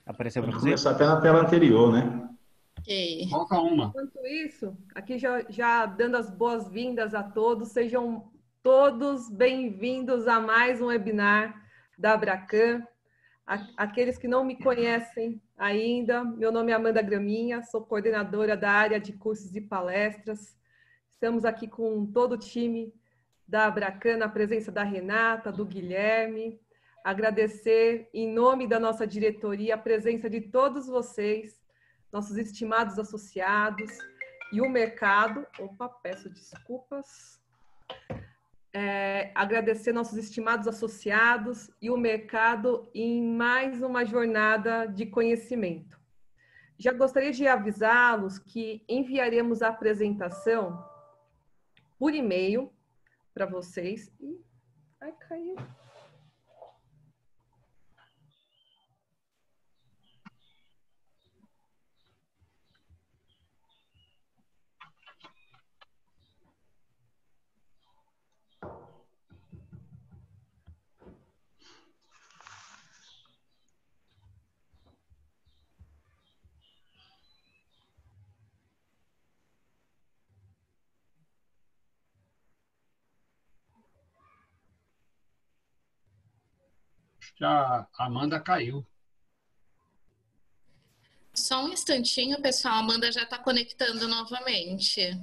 Apareceu para Pode você? começar até na tela anterior, né? Ok. Coloca uma. Enquanto isso, aqui já dando as boas-vindas a todos, sejam todos bem-vindos a mais um webinar da Abracan. Aqueles que não me conhecem ainda, meu nome é Amanda Graminha, sou coordenadora da área de cursos e palestras. Estamos aqui com todo o time da Abracan, na presença da Renata, do Guilherme. Agradecer, em nome da nossa diretoria, a presença de todos vocês, nossos estimados associados e o mercado. Opa, peço desculpas. Agradecer nossos estimados associados e o mercado em mais uma jornada de conhecimento. Já gostaria de avisá-los que enviaremos a apresentação por e-mail para vocês. Ai, caiu. Acho que a Amanda caiu. Só um instantinho, pessoal. A Amanda já está conectando novamente.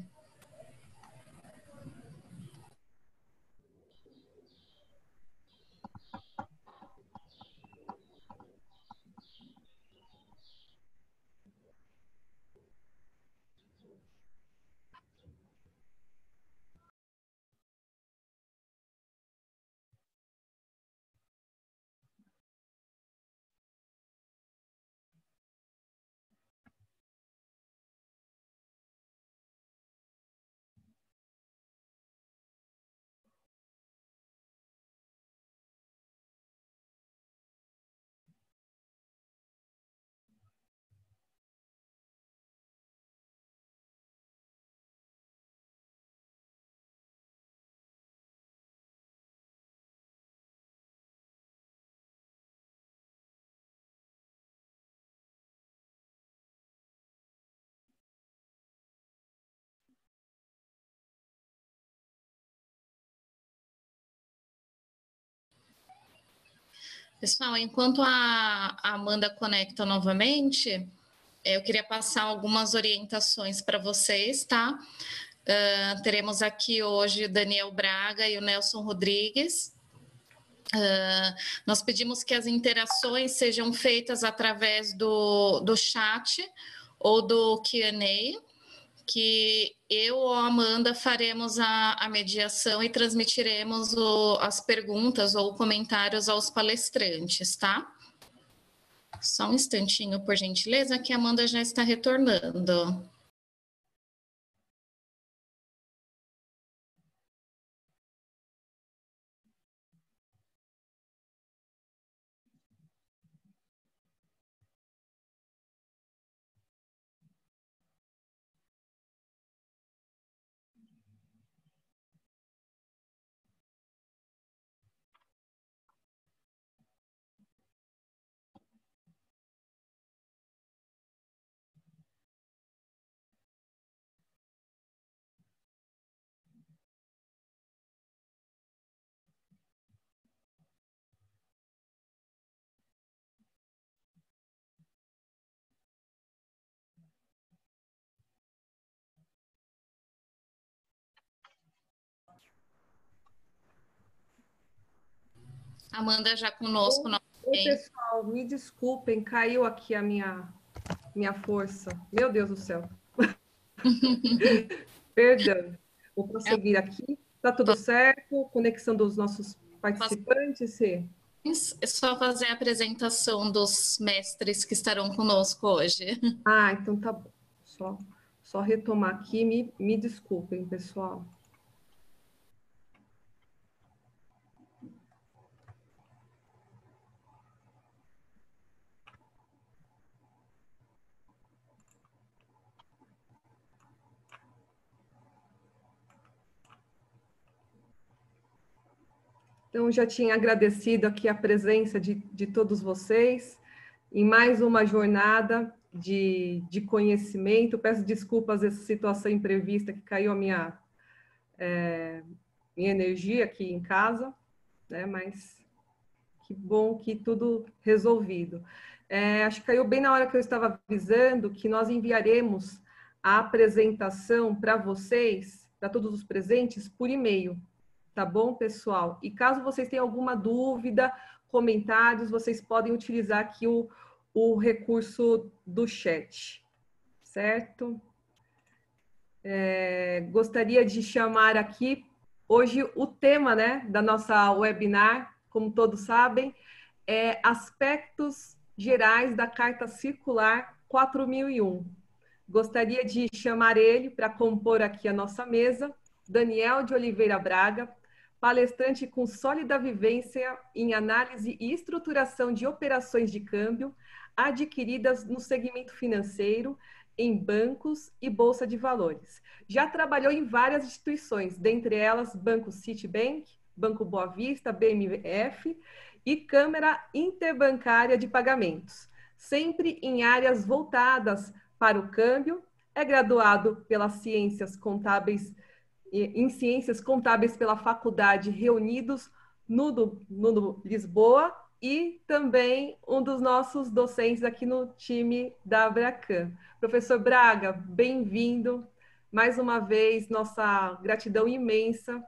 Pessoal, enquanto a Amanda conecta novamente, eu queria passar algumas orientações para vocês, tá? Teremos aqui hoje o Daniel Braga e o Nelson Rodrigues. Nós pedimos que as interações sejam feitas através do chat ou do Q&A, que eu ou a Amanda faremos a mediação e transmitiremos as perguntas ou comentários aos palestrantes, tá? Só um instantinho, por gentileza, que a Amanda já está retornando. Amanda já conosco Oi, novamente. pessoal, me desculpem, caiu aqui a minha força. Meu Deus do céu. Perdão. Vou prosseguir aqui. Tá tudo certo? Conexão dos nossos participantes? Sim. É só fazer a apresentação dos mestres que estarão conosco hoje. Ah, então tá bom. Só retomar aqui. Me desculpem, pessoal. Então, já tinha agradecido aqui a presença de todos vocês. em mais uma jornada de conhecimento. Peço desculpas essa situação imprevista que caiu a minha energia aqui em casa, né? Mas que bom que tudo resolvido. Acho que caiu bem na hora que eu estava avisando que nós enviaremos a apresentação para vocês, para todos os presentes, por e-mail. Tá bom, pessoal? E caso vocês tenham alguma dúvida, comentários, vocês podem utilizar aqui o recurso do chat, certo? Gostaria de chamar aqui, hoje o tema, né, da nossa webinar, como todos sabem, é aspectos gerais da Carta Circular 4001. Gostaria de chamar ele para compor aqui a nossa mesa, Daniel de Oliveira Braga, palestrante com sólida vivência em análise e estruturação de operações de câmbio adquiridas no segmento financeiro, em bancos e bolsa de valores. Já trabalhou em várias instituições, dentre elas Banco Citibank, Banco Boa Vista, BMF e Câmara Interbancária de Pagamentos, sempre em áreas voltadas para o câmbio. É graduado pelas Ciências Contábeis, em Ciências Contábeis pela Faculdade Reunidos no Lisboa, e também um dos nossos docentes aqui no time da Abracan. Professor Braga, bem-vindo. Mais uma vez, nossa gratidão imensa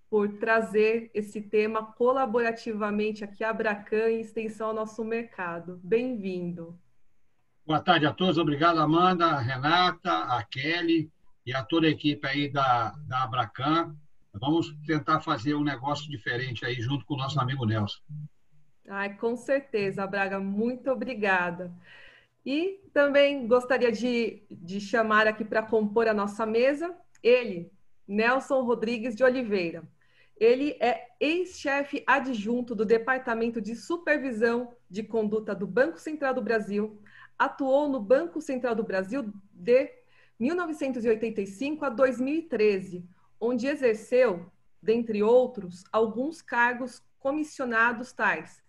por trazer esse tema colaborativamente aqui à Abracan em extensão ao nosso mercado. Bem-vindo. Boa tarde a todos. Obrigado, Amanda, a Renata, a Kelly e a toda a equipe aí da Abracan. Vamos tentar fazer um negócio diferente aí junto com o nosso amigo Nelson. Ai, com certeza, Braga, muito obrigada. E também gostaria de chamar aqui para compor a nossa mesa, ele, Nelson Rodrigues de Oliveira. Ele é ex-chefe adjunto do Departamento de Supervisão de Conduta do Banco Central do Brasil, atuou no Banco Central do Brasil de 1985 a 2013, onde exerceu, dentre outros, alguns cargos comissionados tais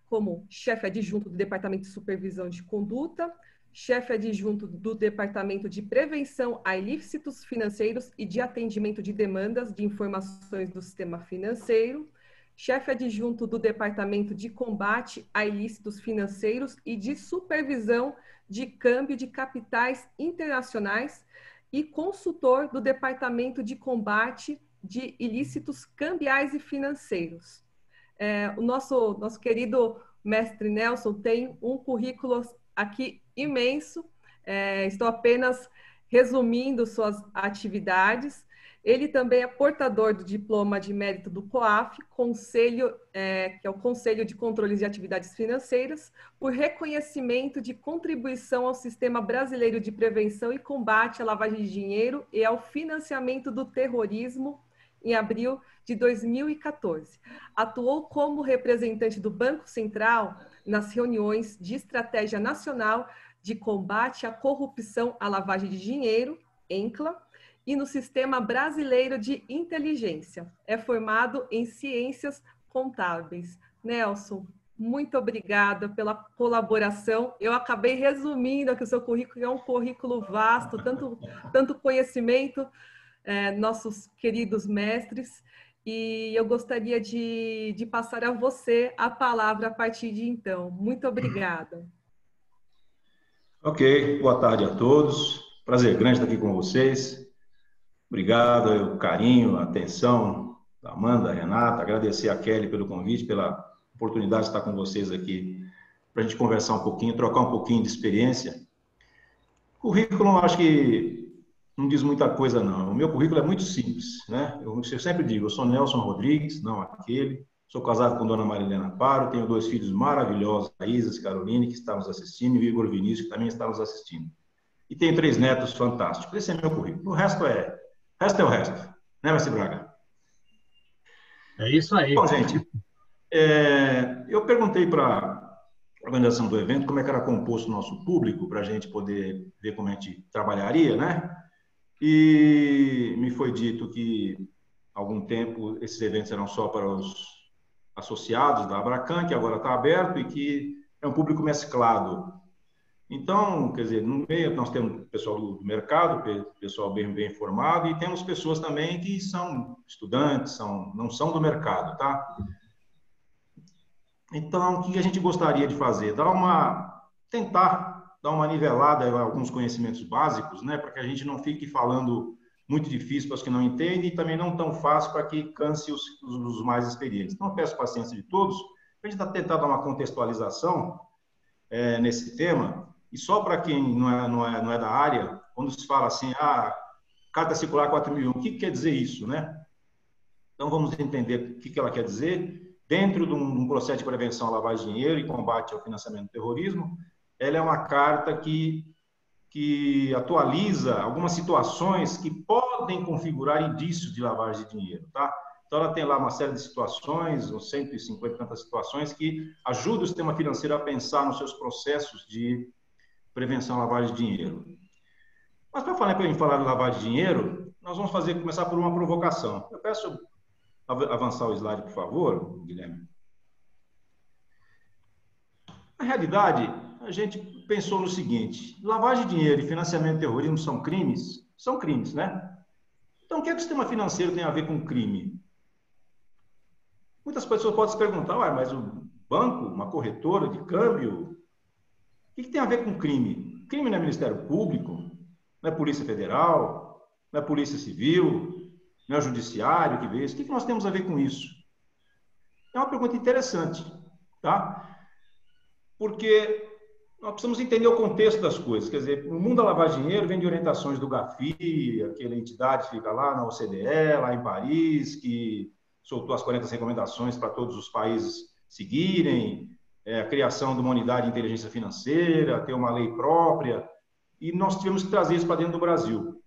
como chefe adjunto do Departamento de Supervisão de Conduta, chefe adjunto do Departamento de Prevenção a Ilícitos Financeiros e de Atendimento de Demandas de Informações do Sistema Financeiro, chefe adjunto do Departamento de Combate a Ilícitos Financeiros e de Supervisão de Câmbio de Capitais Internacionais e consultor do Departamento de Combate de Ilícitos Cambiais e Financeiros. O nosso querido mestre Nelson tem um currículo aqui imenso, estou apenas resumindo suas atividades. Ele também é portador do diploma de mérito do COAF, que é o Conselho de Controles de Atividades Financeiras, por reconhecimento de contribuição ao Sistema Brasileiro de Prevenção e Combate à Lavagem de Dinheiro e ao Financiamento do Terrorismo, em abril de 2014. Atuou como representante do Banco Central nas reuniões de Estratégia Nacional de Combate à Corrupção à Lavagem de Dinheiro, ENCLA, e no Sistema Brasileiro de Inteligência. É formado em Ciências Contábeis. Nelson, muito obrigada pela colaboração. Eu acabei resumindo aqui o seu currículo, é um currículo vasto, tanto conhecimento, nossos queridos mestres, e eu gostaria de passar a você a palavra a partir de então. Muito obrigada. Ok, boa tarde a todos. Prazer grande estar aqui com vocês. Obrigado pelo carinho, a atenção da Amanda, da Renata. Agradecer a Kelly pelo convite, pela oportunidade de estar com vocês aqui para a gente conversar um pouquinho, trocar um pouquinho de experiência. Currículo, acho que não diz muita coisa, não. O meu currículo é muito simples, né? Eu sempre digo, eu sou Nelson Rodrigues, não aquele. Sou casado com Dona Marilena Paro, tenho 2 filhos maravilhosos, a Isa e Caroline, que estão nos assistindo, e o Igor Vinícius, que também está nos assistindo. E tenho 3 netos fantásticos. Esse é meu currículo. O resto é o resto. Né, Mestre Braga? É isso aí. Bom, gente, eu perguntei para a organização do evento como é que era composto o nosso público, para a gente poder ver como a gente trabalharia, né? E me foi dito que, há algum tempo, esses eventos eram só para os associados da Abracan, que agora está aberto, e que é um público mesclado. Então, quer dizer, no meio nós temos pessoal do mercado, pessoal bem informado, e temos pessoas também que são estudantes, não são do mercado, tá? Então, o que a gente gostaria de fazer? Tentar dar uma nivelada em alguns conhecimentos básicos, né? Para que a gente não fique falando muito difícil para os que não entendem e também não tão fácil para que canse os mais experientes. Então, eu peço paciência de todos, para a gente tentar dar uma contextualização nesse tema. E só para quem não é da área, quando se fala assim, carta circular 4.001, o que quer dizer isso, né? Então, vamos entender o que ela quer dizer. Dentro de um processo de prevenção à lavagem de dinheiro e combate ao financiamento do terrorismo, ela é uma carta que atualiza algumas situações que podem configurar indícios de lavagem de dinheiro, tá? Então, ela tem lá uma série de situações, uns 150 e tantas situações, que ajudam o sistema financeiro a pensar nos seus processos de prevenção à lavagem de dinheiro. Mas, para falar de lavagem de dinheiro, nós vamos começar por uma provocação. Eu peço avançar o slide, por favor, Guilherme. Na realidade, a gente pensou no seguinte: lavagem de dinheiro e financiamento de terrorismo são crimes? São crimes, né? Então, o que é que o sistema financeiro tem a ver com crime? Muitas pessoas podem se perguntar, mas o banco, uma corretora de câmbio, o que tem a ver com crime? Crime não é Ministério Público, não é Polícia Federal, não é Polícia Civil, não é o Judiciário que vê isso. O que nós temos a ver com isso? É uma pergunta interessante, tá? Porque nós precisamos entender o contexto das coisas. Quer dizer, o mundo da lavagem de dinheiro vem de orientações do GAFI, aquela entidade que fica lá na OCDE, lá em Paris, que soltou as 40 recomendações para todos os países seguirem, a criação de uma unidade de inteligência financeira, ter uma lei própria, e nós tivemos que trazer isso para dentro do Brasil.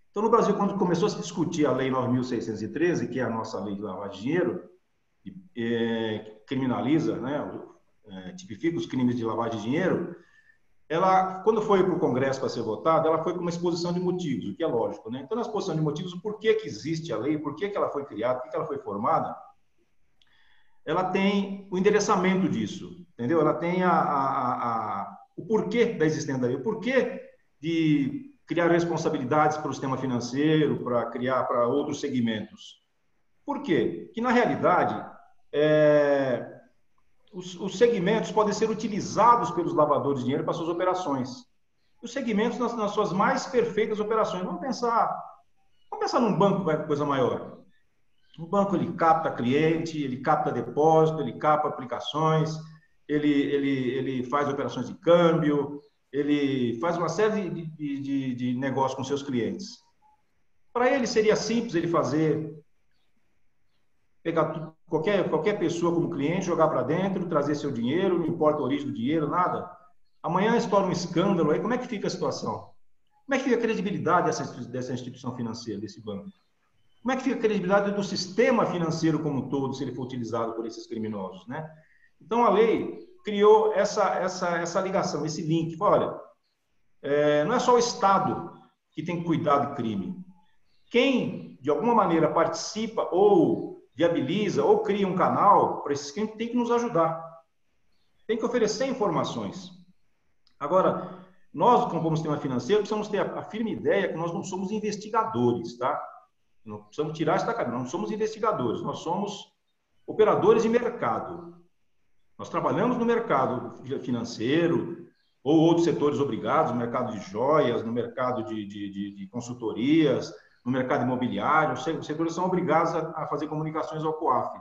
Então, no Brasil, quando começou a se discutir a Lei 9.613, que é a nossa lei de lavagem de dinheiro, criminaliza, né, tipifica os crimes de lavagem de dinheiro, ela, quando foi para o Congresso para ser votada, ela foi com uma exposição de motivos, o que é lógico, né? Então, na exposição de motivos, por que existe a lei, por que ela foi criada, por que ela foi formada, ela tem o endereçamento disso, entendeu? Ela tem o porquê da existência da lei, o porquê de criar responsabilidades para o sistema financeiro, para criar para outros segmentos. Por quê? Que, na realidade, os segmentos podem ser utilizados pelos lavadores de dinheiro para suas operações. Os segmentos nas suas mais perfeitas operações. Vamos pensar num banco, vai coisa maior. O banco, ele capta cliente, ele capta depósito, ele capta aplicações, ele faz operações de câmbio, ele faz uma série de negócios com seus clientes. Para ele seria simples ele pegar qualquer pessoa como cliente, jogar para dentro, trazer seu dinheiro, não importa a origem do dinheiro, nada. Amanhã estoura um escândalo, aí como é que fica a situação? Como é que fica a credibilidade dessa instituição financeira, desse banco? Como é que fica a credibilidade do sistema financeiro como um todo, se ele for utilizado por esses criminosos, né? Então, a lei criou essa ligação, esse link. Olha, não é só o Estado que tem que cuidar do crime. Quem, de alguma maneira, participa ou viabiliza ou cria um canal para esses crimes tem que nos ajudar. Tem que oferecer informações. Agora, nós, como sistema financeiro, precisamos ter a firme ideia que nós não somos investigadores, tá? Não precisamos tirar isso da cabeça. Não somos investigadores, nós somos operadores de mercado. Nós trabalhamos no mercado financeiro ou outros setores obrigados, no mercado de joias, no mercado de consultorias, no mercado imobiliário. Os setores são obrigados a fazer comunicações ao COAF.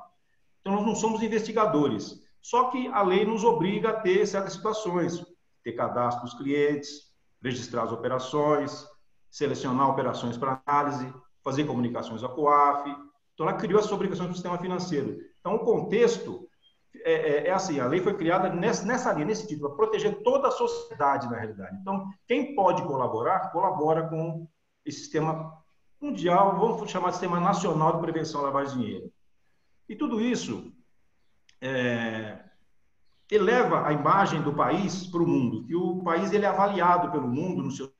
Então, nós não somos investigadores. Só que a lei nos obriga a ter certas situações, ter cadastro dos clientes, registrar as operações, selecionar operações para análise, fazer comunicações ao COAF. Então, ela criou essas obrigações do sistema financeiro. Então, o contexto é assim, a lei foi criada nessa linha, nesse título, para proteger toda a sociedade, na realidade. Então, quem pode colaborar, colabora com esse sistema mundial, vamos chamar de sistema nacional de prevenção à lavagem de dinheiro. E tudo isso eleva a imagem do país para o mundo, que o país ele é avaliado pelo mundo no seu.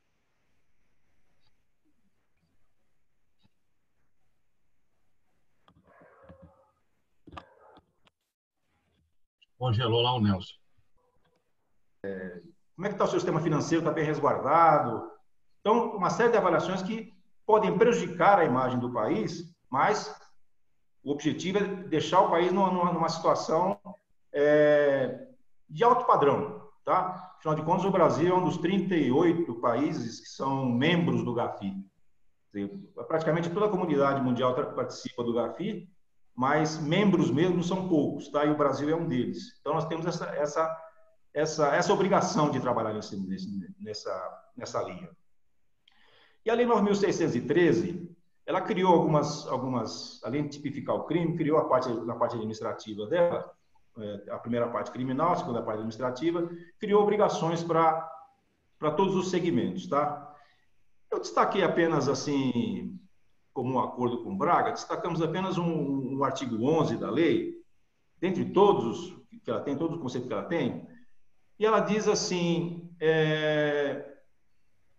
Congelou lá o Nelson. como é que está o seu sistema financeiro, está bem resguardado? Então, uma série de avaliações que podem prejudicar a imagem do país, mas o objetivo é deixar o país numa situação de alto padrão, tá? Afinal de contas, o Brasil é um dos 38 países que são membros do GAFI. Praticamente toda a comunidade mundial participa do GAFI, mas membros mesmo são poucos, tá? E o Brasil é um deles. Então, nós temos essa obrigação de trabalhar nessa linha. E a Lei 9.613, ela criou algumas, além de tipificar o crime, criou na parte administrativa dela, a primeira parte criminal, a segunda parte administrativa, criou obrigações para todos os segmentos, tá? Eu destaquei apenas, assim, como um acordo com Braga, destacamos apenas um artigo 11 da lei, dentre todos que ela tem, todos os conceitos que ela tem, e ela diz assim,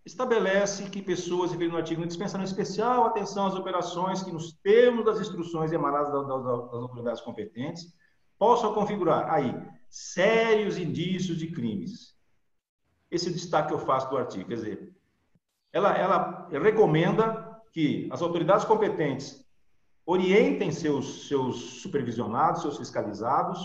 estabelece que pessoas, referindo no artigo, dispensarão especial atenção às operações que, nos termos das instruções emanadas das autoridades competentes, possam configurar aí sérios indícios de crimes. Esse é o destaque que eu faço do artigo, quer dizer, ela recomenda que as autoridades competentes orientem seus supervisionados, seus fiscalizados,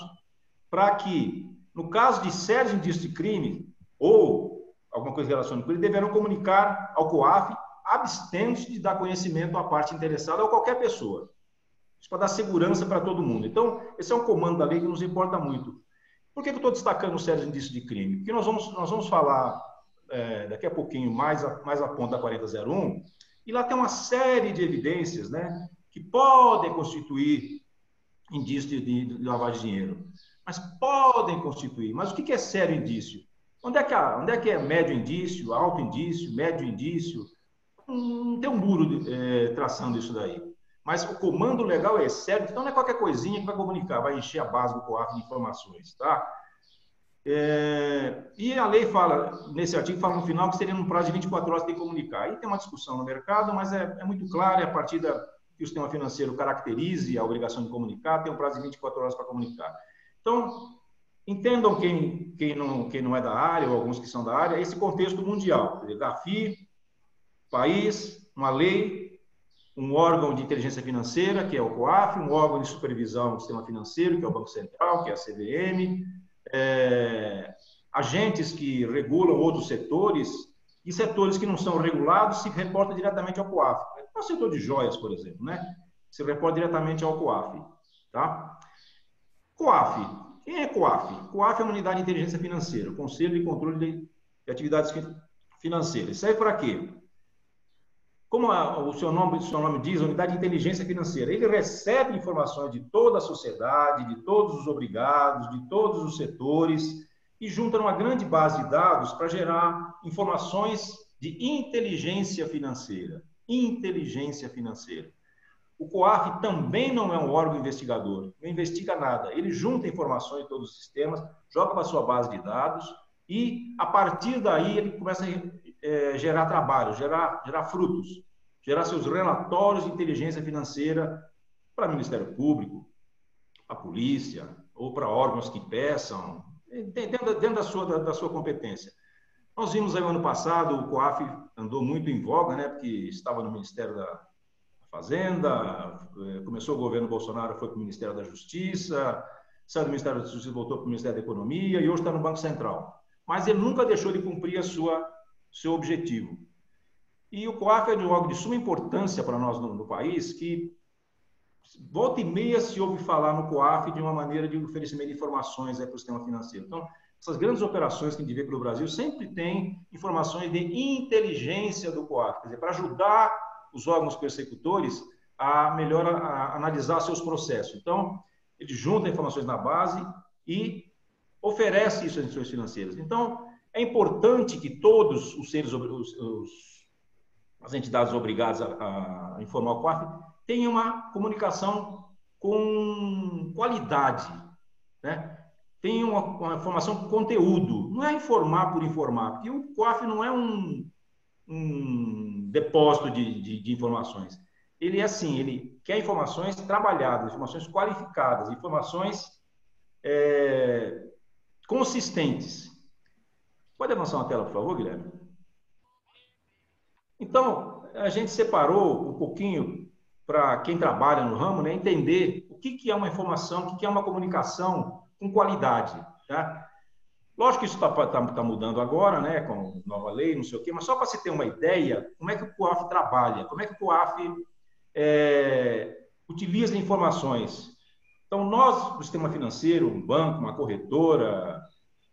para que, no caso de sérios indícios de crime ou alguma coisa relacionada com ele, deverão comunicar ao COAF, abstendo-se de dar conhecimento à parte interessada ou qualquer pessoa. Isso para dar segurança para todo mundo. Então, esse é um comando da lei que nos importa muito. Por que eu estou destacando os sérios indícios de crime? Porque nós vamos falar daqui a pouquinho mais a ponta da 4001, e lá tem uma série de evidências, né, que podem constituir indício de lavagem de dinheiro. Mas podem constituir. Mas o que é sério indício? Onde é que é médio indício, alto indício, médio indício? Não tem um muro traçando isso daí. Mas o comando legal é sério, então não é qualquer coisinha que vai comunicar, vai encher a base do COAF de informações, tá? E a lei fala, nesse artigo, fala no final que seria num prazo de 24 horas que tem que comunicar. Aí tem uma discussão no mercado, mas é muito claro, é a partir que o sistema financeiro caracterize a obrigação de comunicar, tem um prazo de 24 horas para comunicar. Então, entendam quem não é da área, ou alguns que são da área, esse contexto mundial. GAFI, país, uma lei, um órgão de inteligência financeira, que é o COAF, um órgão de supervisão do sistema financeiro, que é o Banco Central, que é a CVM, agentes que regulam outros setores, e setores que não são regulados se reportam diretamente ao COAF. O setor de joias, por exemplo, né? Se reporta diretamente ao COAF. Tá? COAF. Quem é COAF? COAF é uma unidade de inteligência financeira, Conselho de Controle de Atividades Financeiras. Serve para quê? Como o seu nome diz, unidade de inteligência financeira, ele recebe informações de toda a sociedade, de todos os obrigados, de todos os setores, e junta numa grande base de dados para gerar informações de inteligência financeira. Inteligência financeira. O COAF também não é um órgão investigador, não investiga nada. Ele junta informações de todos os sistemas, joga para a sua base de dados e, a partir daí, ele começa a gerar trabalho, gerar frutos, gerar seus relatórios de inteligência financeira para o Ministério Público, a polícia, ou para órgãos que peçam, dentro da sua competência. Nós vimos aí no ano passado, o COAF andou muito em voga, né, porque estava no Ministério da Fazenda, começou o governo Bolsonaro, foi para o Ministério da Justiça, saiu do Ministério da Justiça, voltou para o Ministério da Economia e hoje está no Banco Central. Mas ele nunca deixou de cumprir seu objetivo. E o COAF é um órgão de suma importância para nós no país, que volta e meia se ouve falar no COAF de uma maneira de oferecimento de informações para o sistema financeiro. Então, essas grandes operações que a gente vê pelo Brasil sempre tem informações de inteligência do COAF, quer dizer, para ajudar os órgãos persecutores a melhor analisar seus processos. Então, ele junta informações na base e oferece isso às instituições financeiras. Então, é importante que todos os seres, as entidades obrigadas a informar o COAF tenham uma comunicação com qualidade, né? Tenham uma informação com conteúdo. Não é informar por informar, porque o COAF não é um depósito de informações. Ele é assim, ele quer informações trabalhadas, informações qualificadas, informações consistentes. Pode avançar uma tela, por favor, Guilherme? Então, a gente separou um pouquinho para quem trabalha no ramo, né, entender o que é uma informação, o que é uma comunicação com qualidade. Tá? Lógico que isso está mudando agora, né, com nova lei, não sei o quê, mas só para você ter uma ideia, como é que o COAF trabalha, como é que o COAF utiliza informações. Então, nós, o sistema financeiro, um banco, uma corretora,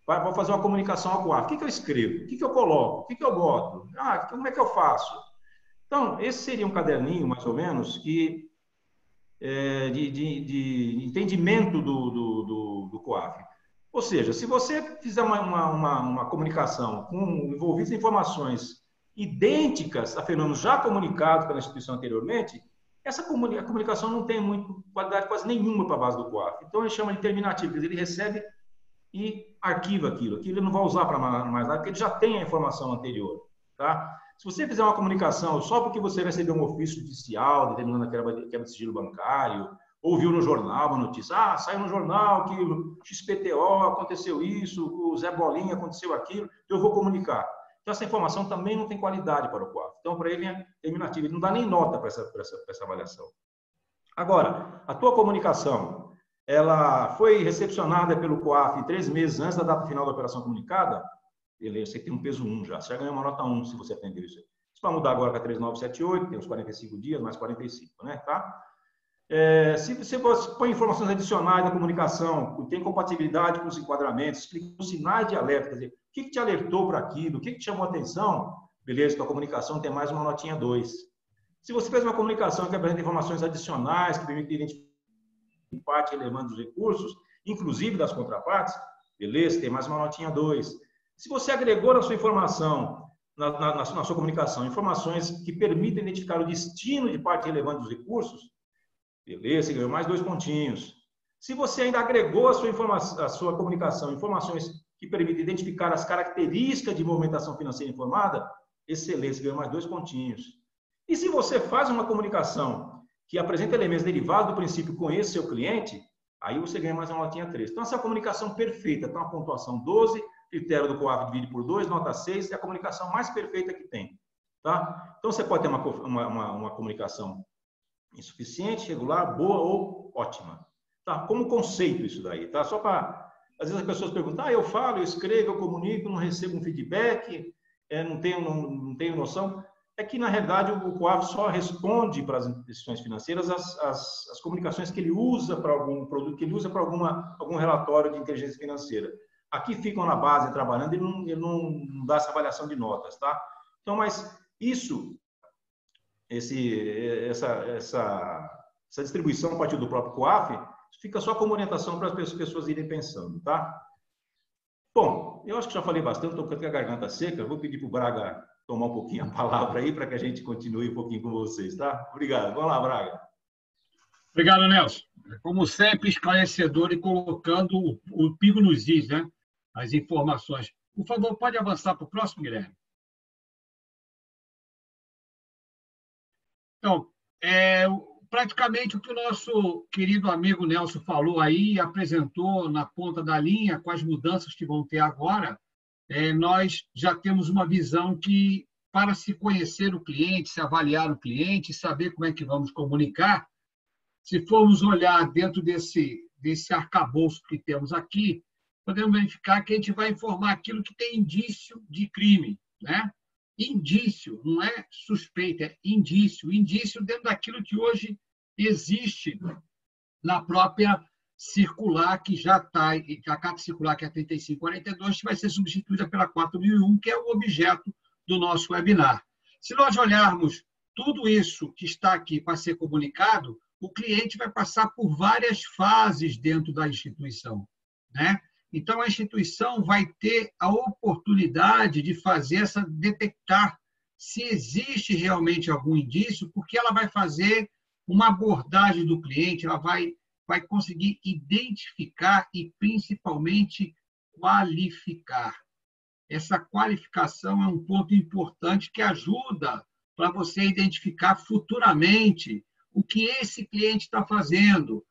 vou fazer uma comunicação ao COAF. O que eu escrevo? O que eu coloco? O que eu boto? Como é que eu faço? Então, esse seria um caderninho, mais ou menos, de entendimento do COAF. Ou seja, se você fizer uma comunicação com envolvidas informações idênticas a fenômenos já comunicados pela instituição anteriormente, essa comunicação não tem qualidade quase nenhuma para a base do COAF. Então, ele chama de terminativo, quer dizer, ele recebe e arquiva aquilo. Aquilo ele não vai usar para mais nada, porque ele já tem a informação anterior. Tá? Se você fizer uma comunicação só porque você recebeu um ofício judicial determinando a quebra de sigilo bancário, ou viu no jornal uma notícia, saiu no jornal que o XPTO aconteceu isso, o Zé Bolinha aconteceu aquilo, eu vou comunicar. Então, essa informação também não tem qualidade para o COAF. Então, para ele é terminativo, ele não dá nem nota para essa avaliação. Agora, a tua comunicação, ela foi recepcionada pelo COAF 3 meses antes da data final da operação comunicada, beleza, você tem um peso 1 já, você já ganhou uma nota 1 se você atendeu isso. Isso vai mudar agora para 3978, tem uns 45 dias, mais 45, né? Tá? Se você põe informações adicionais na comunicação, tem compatibilidade com os enquadramentos, explica os sinais de alerta, quer dizer, o que te alertou para aquilo, o que te chamou a atenção, beleza, tua comunicação tem mais uma notinha 2. Se você fez uma comunicação que apresenta informações adicionais, que permite identificar parte relevante dos recursos, inclusive das contrapartes, beleza, tem mais uma notinha 2. Se você agregou na sua informação, na sua comunicação, informações que permitem identificar o destino de parte relevante dos recursos, beleza, você ganhou mais 2 pontinhos. Se você ainda agregou a sua comunicação, informações que permitem identificar as características de movimentação financeira informada, excelente, você ganhou mais 2 pontinhos. E se você faz uma comunicação que apresenta elementos derivados do princípio conheça seu cliente, aí você ganha mais uma notinha 3. Então, essa é a comunicação perfeita, tem uma pontuação 12, critério do COAF divide por 2, nota 6, é a comunicação mais perfeita que tem. Tá? Então, você pode ter uma comunicação insuficiente, regular, boa ou ótima. Tá? Como conceito isso daí, tá? Só para... Às vezes as pessoas perguntam, eu falo, eu escrevo, eu comunico, não recebo um feedback, não tenho noção. É que, na realidade, o COAF só responde para as instituições financeiras as comunicações que ele usa para algum produto, que ele usa para algum relatório de inteligência financeira. Aqui ficam na base trabalhando e ele não dá essa avaliação de notas, tá? Então, mas isso, essa distribuição a partir do próprio COAF, fica só como orientação para as pessoas irem pensando, tá? Bom, eu acho que já falei bastante, estou com a garganta seca, vou pedir para o Braga tomar um pouquinho a palavra aí para que a gente continue um pouquinho com vocês, tá? Obrigado. Vamos lá, Braga. Obrigado, Nelson. Como sempre, esclarecedor e colocando o pingo nos is, né? As informações. Por favor, pode avançar para o próximo, Guilherme. Então, praticamente o que o nosso querido amigo Nelson falou aí, apresentou na ponta da linha, com as mudanças que vão ter agora, nós já temos uma visão que, para se conhecer o cliente, se avaliar o cliente, saber como é que vamos comunicar, se formos olhar dentro desse arcabouço que temos aqui, podemos verificar que a gente vai informar aquilo que tem indício de crime, né? Indício, não é suspeita, é indício. Indício dentro daquilo que hoje existe na própria circular, que já está, a carta circular, que é a 3542, que vai ser substituída pela 4001, que é o objeto do nosso webinar. Se nós olharmos tudo isso que está aqui para ser comunicado, o cliente vai passar por várias fases dentro da instituição, né? Então, a instituição vai ter a oportunidade de detectar se existe realmente algum indício, porque ela vai fazer uma abordagem do cliente, ela vai conseguir identificar e, principalmente, qualificar. Essa qualificação é um ponto importante que ajuda para você identificar futuramente o que esse cliente está fazendo.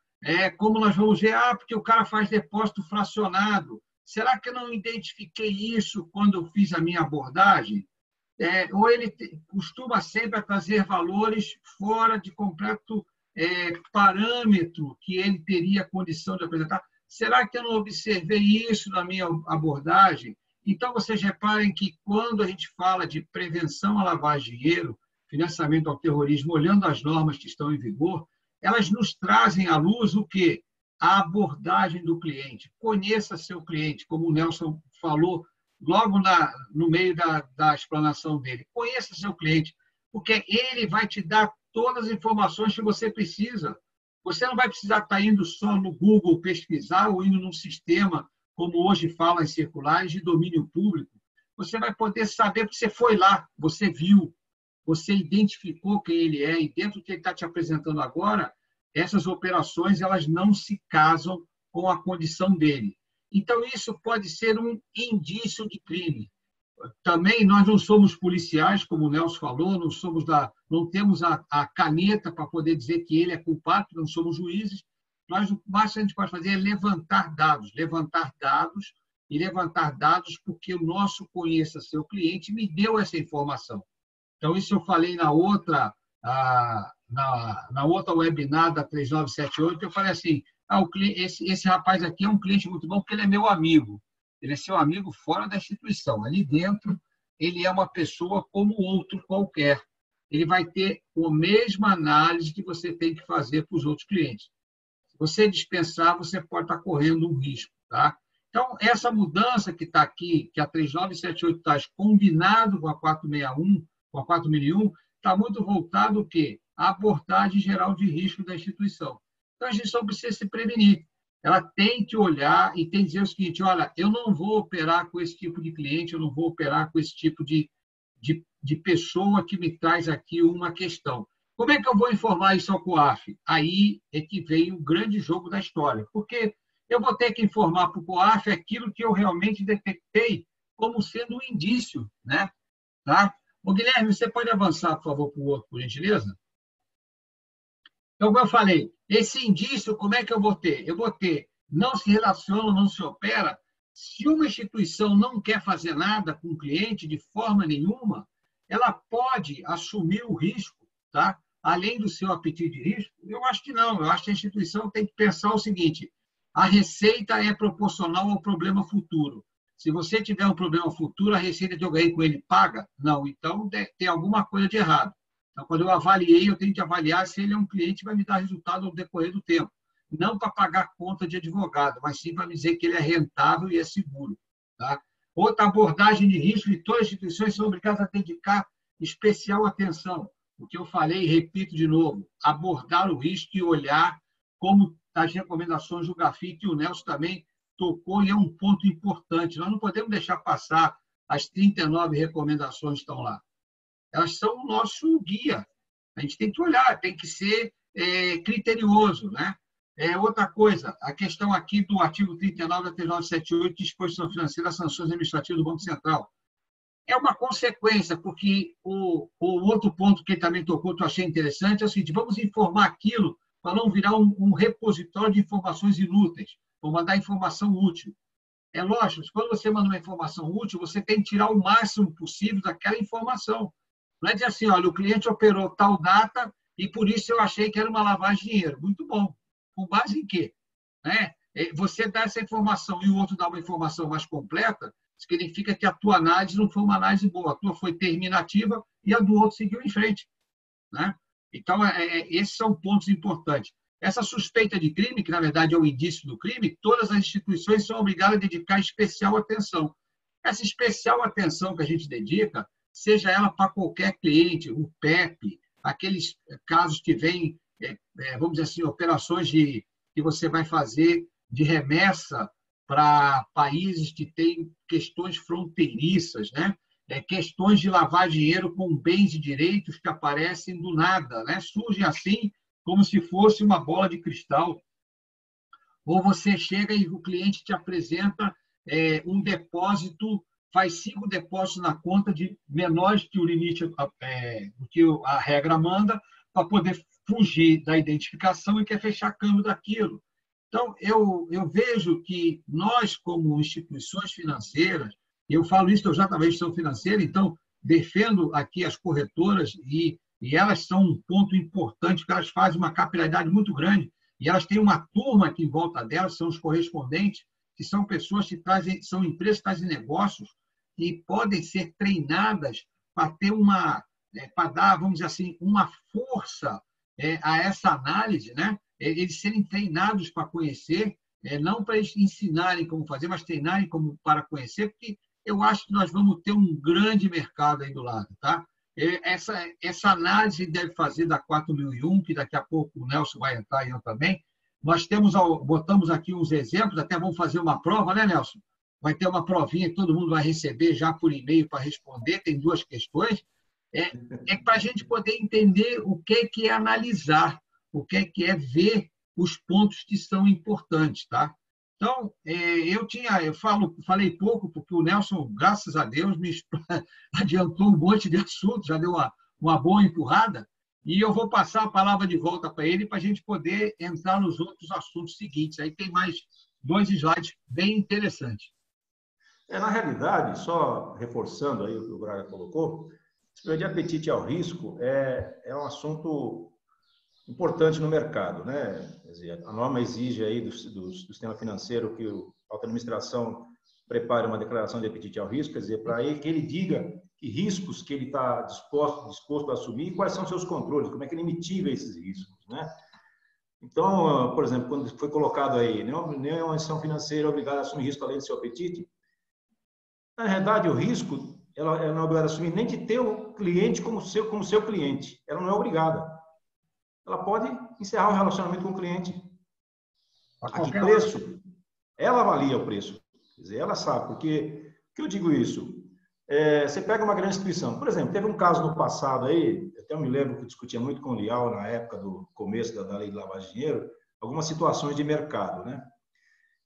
Como nós vamos ver, porque o cara faz depósito fracionado. será que eu não identifiquei isso quando eu fiz a minha abordagem? Ou ele costuma sempre trazer valores fora de completo parâmetro que ele teria condição de apresentar? Será que eu não observei isso na minha abordagem? Então, vocês reparem que quando a gente fala de prevenção à lavagem de dinheiro, financiamento ao terrorismo, olhando as normas que estão em vigor, elas nos trazem à luz o quê? A abordagem do cliente. Conheça seu cliente, como o Nelson falou logo no meio da explanação dele. Conheça seu cliente, porque ele vai te dar todas as informações que você precisa. Você não vai precisar estar indo só no Google pesquisar ou indo num sistema, como hoje fala em circulares, de domínio público. Você vai poder saber porque você foi lá, você viu, você identificou quem ele é, e dentro do que ele está te apresentando agora, essas operações elas não se casam com a condição dele. Então, isso pode ser um indício de crime. Também, nós não somos policiais, como o Nelson falou, não temos a caneta para poder dizer que ele é culpado, não somos juízes. O máximo que a gente pode fazer é levantar dados porque o nosso conheça seu cliente me deu essa informação. Então, isso eu falei na outra webinar da 3978, eu falei assim, esse rapaz aqui é um cliente muito bom porque ele é meu amigo. Ele é seu amigo fora da instituição. Ali dentro, ele é uma pessoa como outro qualquer. Ele vai ter a mesma análise que você tem que fazer para os outros clientes. Se você dispensar, você pode estar correndo um risco. Tá? Então, essa mudança que está aqui, que a 3978 traz, combinado com a 461, com a 4001, está muito voltado o quê? À abordagem geral de risco da instituição. Então, a instituição precisa se prevenir. Ela tem que olhar e tem que dizer o seguinte, olha, eu não vou operar com esse tipo de cliente, eu não vou operar com esse tipo de pessoa que me traz aqui uma questão. Como é que eu vou informar isso ao COAF? Aí é que vem o grande jogo da história, porque eu vou ter que informar para o COAF aquilo que eu realmente detectei como sendo um indício, né? Tá? Ô, Guilherme, você pode avançar, por favor, para o outro, por gentileza? Então, como eu falei, esse indício, como é que eu vou ter? Eu vou ter, não se relaciona, não se opera. Se uma instituição não quer fazer nada com o cliente de forma nenhuma, ela pode assumir o risco, tá? Além do seu apetite de risco? Eu acho que não. Eu acho que a instituição tem que pensar o seguinte, a receita é proporcional ao problema futuro. Se você tiver um problema futuro, a receita que eu ganhei com ele paga? Não, então tem alguma coisa de errado. Então, quando eu avaliei, eu tenho que avaliar se ele é um cliente que vai me dar resultado ao decorrer do tempo. Não para pagar conta de advogado, mas sim para me dizer que ele é rentável e é seguro. Tá? Outra abordagem de risco, e todas as instituições são obrigadas a dedicar especial atenção. O que eu falei, repito de novo, abordar o risco e olhar como as recomendações do GAFI, que o Nelson também tocou, e é um ponto importante. Nós não podemos deixar passar as 39 recomendações que estão lá. Elas são o nosso guia. A gente tem que olhar, tem que ser criterioso. Né? Outra coisa, a questão aqui do artigo 39 da 3978, disposição financeira, sanções administrativas do Banco Central. É uma consequência, porque o outro ponto que ele também tocou, que eu achei interessante, é o seguinte, vamos informar aquilo para não virar um repositório de informações inúteis, vou mandar informação útil. É lógico, quando você manda uma informação útil, você tem que tirar o máximo possível daquela informação. Não é dizer assim, olha, o cliente operou tal data e por isso eu achei que era uma lavagem de dinheiro. Muito bom. Com base em quê? Né? Você dá essa informação e o outro dá uma informação mais completa, significa que a tua análise não foi uma análise boa. A tua foi terminativa e a do outro seguiu em frente. Né? Então, esses são pontos importantes. Essa suspeita de crime, que na verdade é o indício do crime, todas as instituições são obrigadas a dedicar especial atenção. Essa especial atenção que a gente dedica, seja ela para qualquer cliente, o PEP, aqueles casos que vêm, vamos dizer assim, operações que você vai fazer de remessa para países que têm questões fronteiriças, né? Questões de lavar dinheiro com bens e direitos que aparecem do nada, né? Surgem assim como se fosse uma bola de cristal. Ou você chega e o cliente te apresenta um depósito, faz 5 depósitos na conta de menores que o limite, do que a regra manda, para poder fugir da identificação e quer fechar câmbio daquilo. Então, eu vejo que nós, como instituições financeiras, eu falo isso, eu já também sou financeiro, então defendo aqui as corretoras e elas são um ponto importante, porque elas fazem uma capilaridade muito grande e elas têm uma turma aqui em volta delas, são os correspondentes, que são pessoas que trazem, são empresas que trazem negócios que podem ser treinadas para ter para dar, vamos dizer assim, uma força a essa análise, né? Eles serem treinados para conhecer, não para eles ensinarem como fazer, mas treinarem como para conhecer, porque eu acho que nós vamos ter um grande mercado aí do lado, tá? Essa análise deve fazer da 4001, que daqui a pouco o Nelson vai entrar e eu também. Nós botamos aqui uns exemplos, até vamos fazer uma prova, né, Nelson? Vai ter uma provinha que todo mundo vai receber já por e-mail para responder, tem 2 questões. Para a gente poder entender o que é analisar, o que é ver os pontos que são importantes, tá? Então, falei pouco, porque o Nelson, graças a Deus, me adiantou um monte de assuntos, já deu uma boa empurrada, e eu vou passar a palavra de volta para ele para a gente poder entrar nos outros assuntos seguintes. Aí tem mais 2 slides bem interessantes. Na realidade, só reforçando aí o que o Braga colocou, esse de apetite ao risco é um assunto importante no mercado, né? Quer dizer, a norma exige aí do sistema financeiro que a administração prepare uma declaração de apetite ao risco, quer dizer, para que ele diga que riscos que ele está disposto a assumir e quais são seus controles, como é que ele mitiga esses riscos, né? Então, por exemplo, quando foi colocado aí, nenhuma instituição financeira é obrigada a assumir risco além do seu apetite, na verdade, o risco, ela não é obrigada a assumir nem de ter o cliente como seu cliente, ela não é obrigada. Ela pode encerrar o relacionamento com o cliente. A que preço? Ela avalia o preço. Quer dizer, ela sabe, porque... Por que eu digo isso? Você pega uma grande instituição. Por exemplo, teve um caso no passado aí, até eu me lembro que eu discutia muito com o Lial na época do começo da lei de lavagem de dinheiro, algumas situações de mercado, né?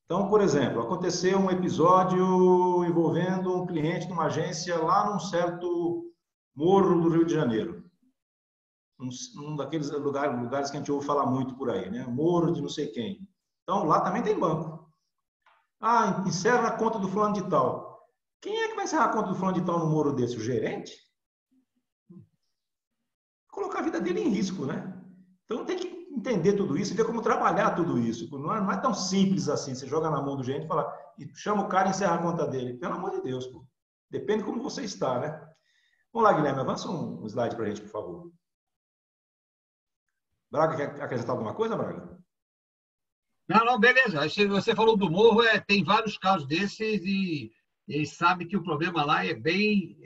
Então, por exemplo, aconteceu um episódio envolvendo um cliente de uma agência lá num certo morro do Rio de Janeiro. Um daqueles lugares que a gente ouve falar muito por aí, né? Morro de não sei quem. Então, lá também tem banco. Encerra a conta do fulano de tal. Quem é que vai encerrar a conta do fulano de tal no morro desse? O gerente? Colocar a vida dele em risco, né? Então, tem que entender tudo isso e ver como trabalhar tudo isso. Não é tão simples assim. Você joga na mão do gerente e chama o cara e encerra a conta dele. Pelo amor de Deus, pô. Depende de como você está, né? Vamos lá, Guilherme. Avança um slide para a gente, por favor. Braga, quer acrescentar alguma coisa, Braga? Não, beleza. Você falou do morro, tem vários casos desses e sabe que o problema lá é bem,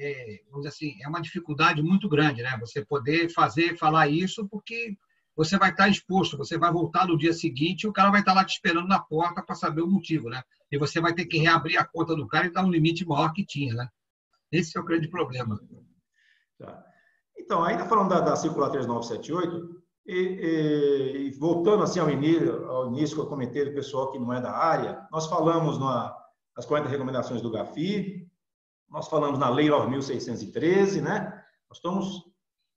vamos dizer assim, é uma dificuldade muito grande, né? Você poder falar isso porque você vai estar exposto, você vai voltar no dia seguinte e o cara vai estar lá te esperando na porta para saber o motivo, né? E você vai ter que reabrir a conta do cara e dar um limite maior que tinha, né? Esse é o grande problema. Tá. Então, ainda falando da circular 3978, e voltando assim ao início que eu comentei do pessoal que não é da área, nós falamos nas 40 recomendações do GAFI, nós falamos na Lei 9.613, né? Nós estamos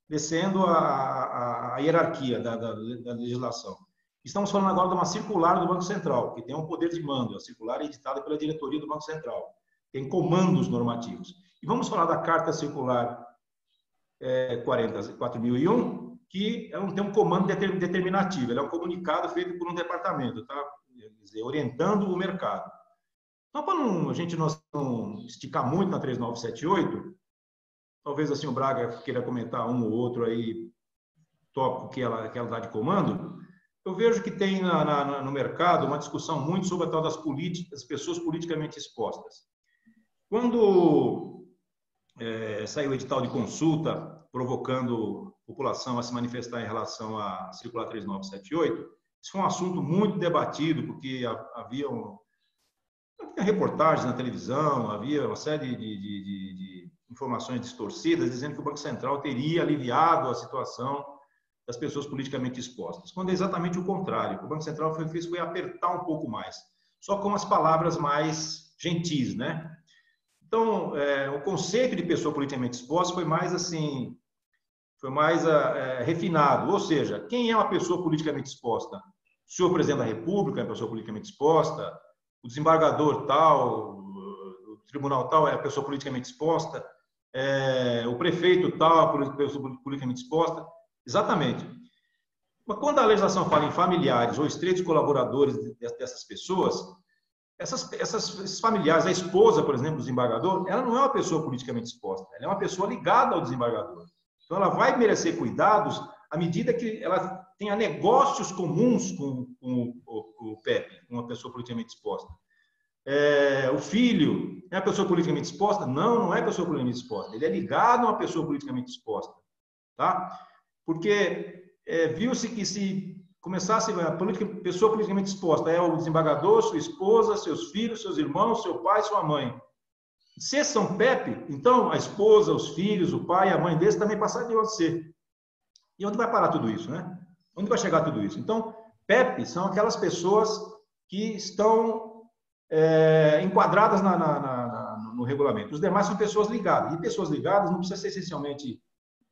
descendo a hierarquia da legislação. Estamos falando agora de uma circular do Banco Central, que tem um poder de mando. A circular é editada pela diretoria do Banco Central. Tem comandos normativos. E vamos falar da Carta Circular 4001, que tem um comando determinativo. Ele é um comunicado feito por um departamento, tá? Quer dizer, orientando o mercado. Então, para a gente não esticar muito na 3978, talvez assim o Braga queira comentar um ou outro aí, tópico que ela dá de comando. Eu vejo que tem no mercado uma discussão muito sobre a tal das pessoas politicamente expostas. Quando saiu o edital de consulta provocando a população a se manifestar em relação à circular 3978, isso foi um assunto muito debatido, porque havia reportagens na televisão, havia uma série de informações distorcidas dizendo que o Banco Central teria aliviado a situação das pessoas politicamente expostas, quando é exatamente o contrário. O Banco Central foi apertar um pouco mais, só com as palavras mais gentis, né? Então, o conceito de pessoa politicamente exposta foi mais refinado, ou seja, quem é uma pessoa politicamente exposta? senhor presidente da República é uma pessoa politicamente exposta, o desembargador tal, o tribunal tal é a pessoa politicamente exposta, o prefeito tal é a pessoa politicamente exposta. Exatamente. Mas quando a legislação fala em familiares ou estreitos colaboradores dessas pessoas, esses familiares, a esposa, por exemplo, do desembargador, ela não é uma pessoa politicamente exposta, ela é uma pessoa ligada ao desembargador. Então, ela vai merecer cuidados à medida que ela tenha negócios comuns com o PEP, com uma pessoa politicamente exposta. O filho é uma pessoa politicamente exposta? Não, não é pessoa politicamente exposta. Ele é ligado a uma pessoa politicamente exposta. Tá? Porque viu-se que se começasse a pessoa politicamente exposta é o desembargador, sua esposa, seus filhos, seus irmãos, seu pai, sua mãe. Se são PEP, então a esposa, os filhos, o pai e a mãe deles também passariam a ser. E onde vai parar tudo isso, né? Onde vai chegar tudo isso? Então, PEP são aquelas pessoas que estão enquadradas no regulamento. Os demais são pessoas ligadas. E pessoas ligadas não precisa ser essencialmente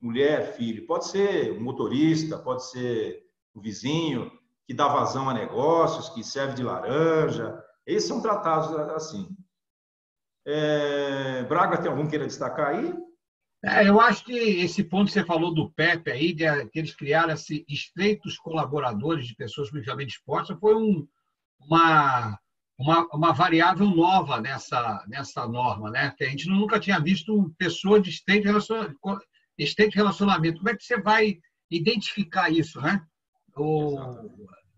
mulher, filho. Pode ser um motorista, pode ser um vizinho que dá vazão a negócios, que serve de laranja. Esses são tratados assim. Braga, tem algum que queira destacar aí? Eu acho que esse ponto que você falou do PEP aí, que eles criaram esses estreitos colaboradores de pessoas politicamente expostas, foi uma variável nova nessa norma, né? Que a gente nunca tinha visto pessoa de estreito relacionamento. Como é que você vai identificar isso, né?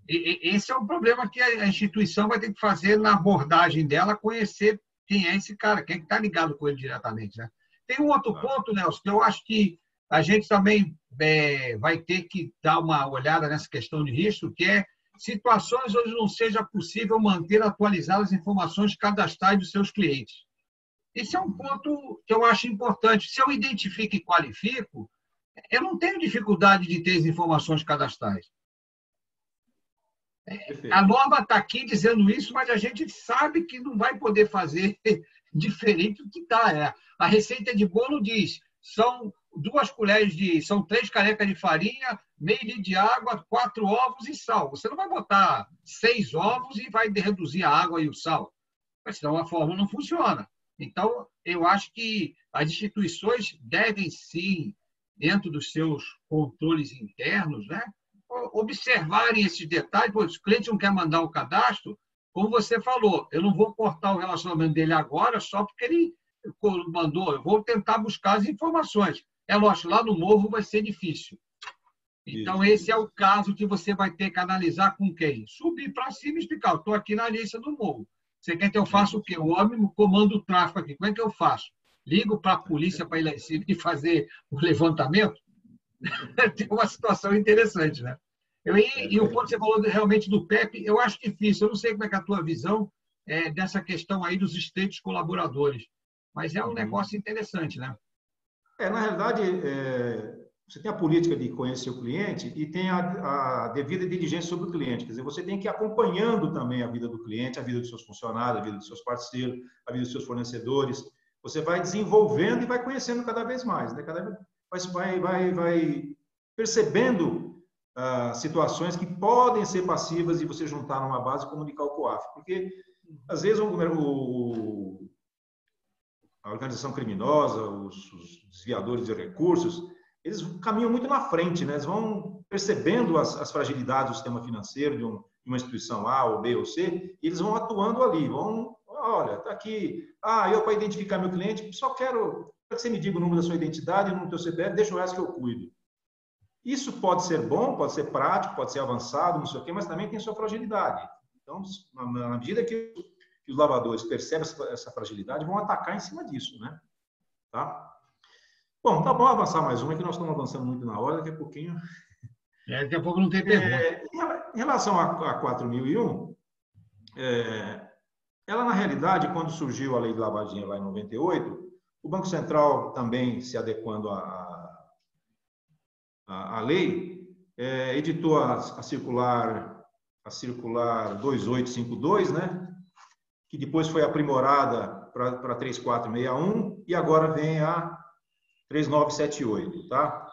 Esse é um problema que a instituição vai ter que fazer na abordagem dela, conhecer quem é esse cara, quem é que está ligado com ele diretamente, né? Tem um outro ponto, Nelson, que eu acho que a gente também vai ter que dar uma olhada nessa questão de risco, que é situações onde não seja possível manter atualizadas as informações cadastrais dos seus clientes. Esse é um ponto que eu acho importante. Se eu identifico e qualifico, eu não tenho dificuldade de ter as informações cadastrais. A norma está aqui dizendo isso, mas a gente sabe que não vai poder fazer diferente do que está. A receita de bolo diz, são 3 canecas de farinha, meio litro de água, 4 ovos e sal. Você não vai botar 6 ovos e vai reduzir a água e o sal, mas senão a fórmula não funciona. Então, eu acho que as instituições devem, sim, dentro dos seus controles internos, né, observarem esses detalhes. Pô, se o cliente não quer mandar o cadastro, como você falou, eu não vou cortar o relacionamento dele agora só porque ele mandou, eu vou tentar buscar as informações. É lógico, lá no novo vai ser difícil. Então, esse é o caso que você vai ter que analisar com quem? Subir para cima e explicar, eu estou aqui na lista do novo. Você quer que eu faça o quê? O homem comanda o tráfego aqui. Como é que eu faço? Ligo para a polícia para ir lá em cima e fazer o levantamento? Tem uma situação interessante, né? E o ponto que você falou realmente do PEP, eu acho difícil. Eu não sei como é que é a tua visão dessa questão aí dos estreitos colaboradores, mas é um negócio interessante, né? Na realidade, você tem a política de conhecer o cliente e tem a devida diligência sobre o cliente. Quer dizer, você tem que ir acompanhando também a vida do cliente, a vida dos seus funcionários, a vida dos seus parceiros, a vida dos seus fornecedores. Você vai desenvolvendo e vai conhecendo cada vez mais, né? Cada vez vai percebendo situações que podem ser passivas e você juntar numa base e comunicar o COAF. Porque, às vezes, a organização criminosa, os desviadores de recursos, eles caminham muito na frente, né? Eles vão percebendo as fragilidades do sistema financeiro de uma instituição A, ou B, ou C, e eles vão atuando ali, olha, está aqui, eu para identificar meu cliente, só quero que você me diga o número da sua identidade, o número do teu CPF, deixa o resto que eu cuido. Isso pode ser bom, pode ser prático, pode ser avançado, não sei o quê, mas também tem sua fragilidade. Então, na medida que os lavadores percebem essa fragilidade, vão atacar em cima disso, né? Tá? Bom, tá bom avançar mais uma, que nós estamos avançando muito na hora, daqui a pouquinho... Daqui a pouco não tem pergunta. Em relação a 4001, ela, na realidade, quando surgiu a lei de lavagem lá em 98, o Banco Central também se adequando à lei, editou a circular 2852, né? Que depois foi aprimorada para 3461 e agora vem a 3978, tá?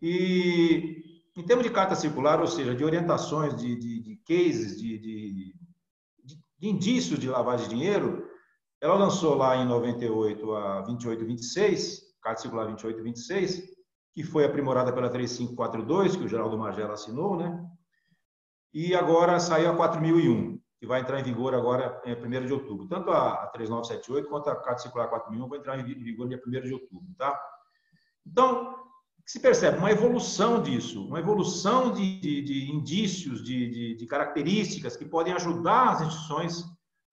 E em termos de carta circular, ou seja, de orientações de cases, de indícios de lavagem de dinheiro, ela lançou lá em 98 a 2826, Carta Circular 2826, que foi aprimorada pela 3542, que o Geraldo Magela assinou, né? E agora saiu a 4001, que vai entrar em vigor agora em 1º de outubro. Tanto a 3978 quanto a Carta Circular 4001 vão entrar em vigor dia 1º de outubro, tá? Então, se percebe uma evolução disso, uma evolução de indícios, de características que podem ajudar as instituições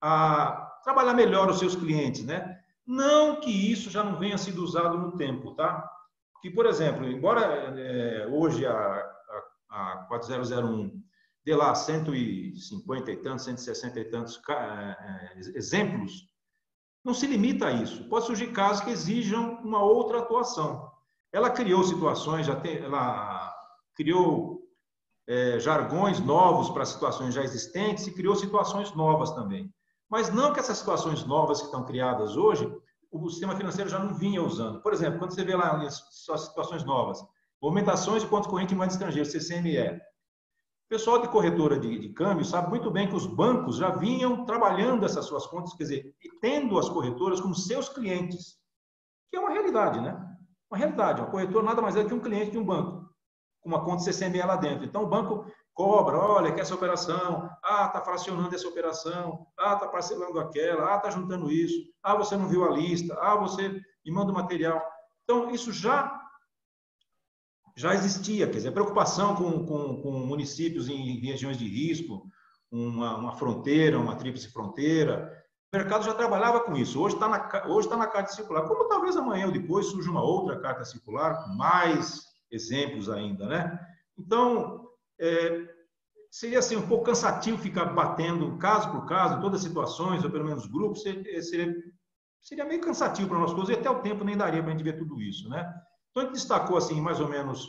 a trabalhar melhor os seus clientes, né? Não que isso já não venha sido usado no tempo, tá? Que, por exemplo, embora hoje a 4001 dê lá 150 e tantos, 160 e tantos exemplos, não se limita a isso. Pode surgir casos que exijam uma outra atuação. Ela criou situações, ela criou jargões novos para situações já existentes e criou situações novas também. Mas não que essas situações novas que estão criadas hoje, o sistema financeiro já não vinha usando. Por exemplo, quando você vê lá as situações novas, movimentações de conta corrente em moeda estrangeira, CCME. O pessoal de corretora de câmbio sabe muito bem que os bancos já vinham trabalhando essas suas contas, quer dizer, e tendo as corretoras como seus clientes, que é uma realidade, né? Uma realidade. Uma corretora nada mais é que um cliente de um banco, com uma conta CCME lá dentro. Então, o banco cobra, olha, quer essa operação, está fracionando essa operação, está parcelando aquela, está juntando isso, você não viu a lista, você me manda o material. Então, isso já existia, quer dizer, preocupação com municípios em regiões de risco, uma fronteira, uma tríplice fronteira. O mercado já trabalhava com isso. Hoje está na carta circular. Como talvez amanhã ou depois surja uma outra carta circular, com mais exemplos ainda, né? Então, seria assim, um pouco cansativo ficar batendo caso por caso, todas as situações, ou pelo menos grupos, seria meio cansativo para nós todos, e até o tempo nem daria para a gente ver tudo isso, né? Então, a gente destacou, assim, mais ou menos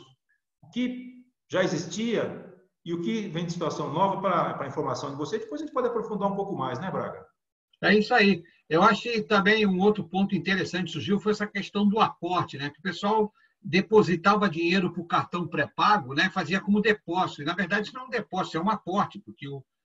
o que já existia e o que vem de situação nova para a informação de vocês. Depois a gente pode aprofundar um pouco mais, né, Braga? É isso aí. Eu acho que também um outro ponto interessante surgiu foi essa questão do aporte, né? Que o pessoal depositava dinheiro para o cartão pré-pago, né? Fazia como depósito. E, na verdade, isso não é um depósito, é um aporte, porque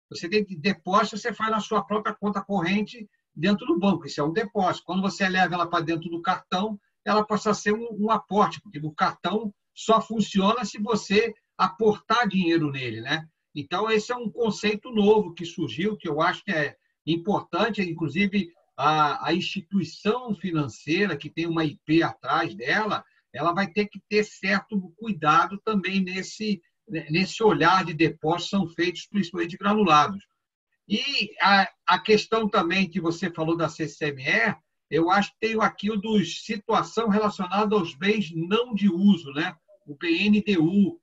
você tem que depósito, você faz na sua própria conta corrente dentro do banco. Isso é um depósito. Quando você leva ela para dentro do cartão, ela passa a ser um aporte, porque o cartão só funciona se você aportar dinheiro nele, né? Então, esse é um conceito novo que surgiu, que eu acho que é importante, inclusive a instituição financeira, que tem uma IP atrás dela, ela vai ter que ter certo cuidado também nesse olhar de depósitos são feitos principalmente granulados. E a questão também que você falou da CCME, eu acho que tem aqui o dos situação relacionada aos bens não de uso, né? O BNDU.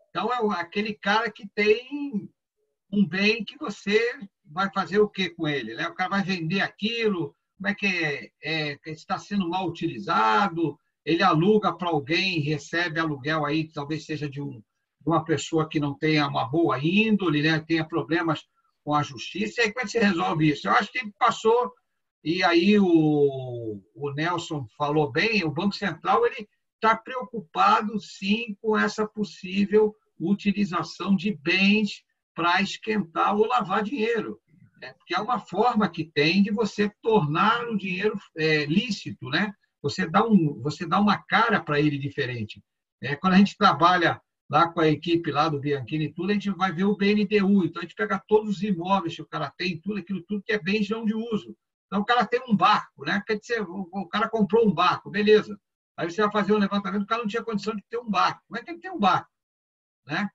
Então, é aquele cara que tem um bem que você vai fazer o que com ele, né? O cara vai vender aquilo, como é que está sendo mal utilizado, ele aluga para alguém, recebe aluguel aí, talvez seja de uma pessoa que não tenha uma boa índole, né? Tenha problemas com a justiça, e aí como é que você resolve isso? Eu acho que passou, e aí o Nelson falou bem, o Banco Central ele está preocupado, sim, com essa possível utilização de bens para esquentar ou lavar dinheiro, né? Porque é uma forma que tem de você tornar o dinheiro lícito, né? Você dá uma cara para ele diferente. Quando a gente trabalha lá com a equipe lá do Bianchini e tudo, a gente vai ver o BNDU. Então, a gente pega todos os imóveis que o cara tem, tudo aquilo tudo que é bens não de uso. Então, o cara tem um barco, né? Quer dizer, o cara comprou um barco, beleza. Aí você vai fazer um levantamento, o cara não tinha condição de ter um barco. Como é que ele tem um barco? Né?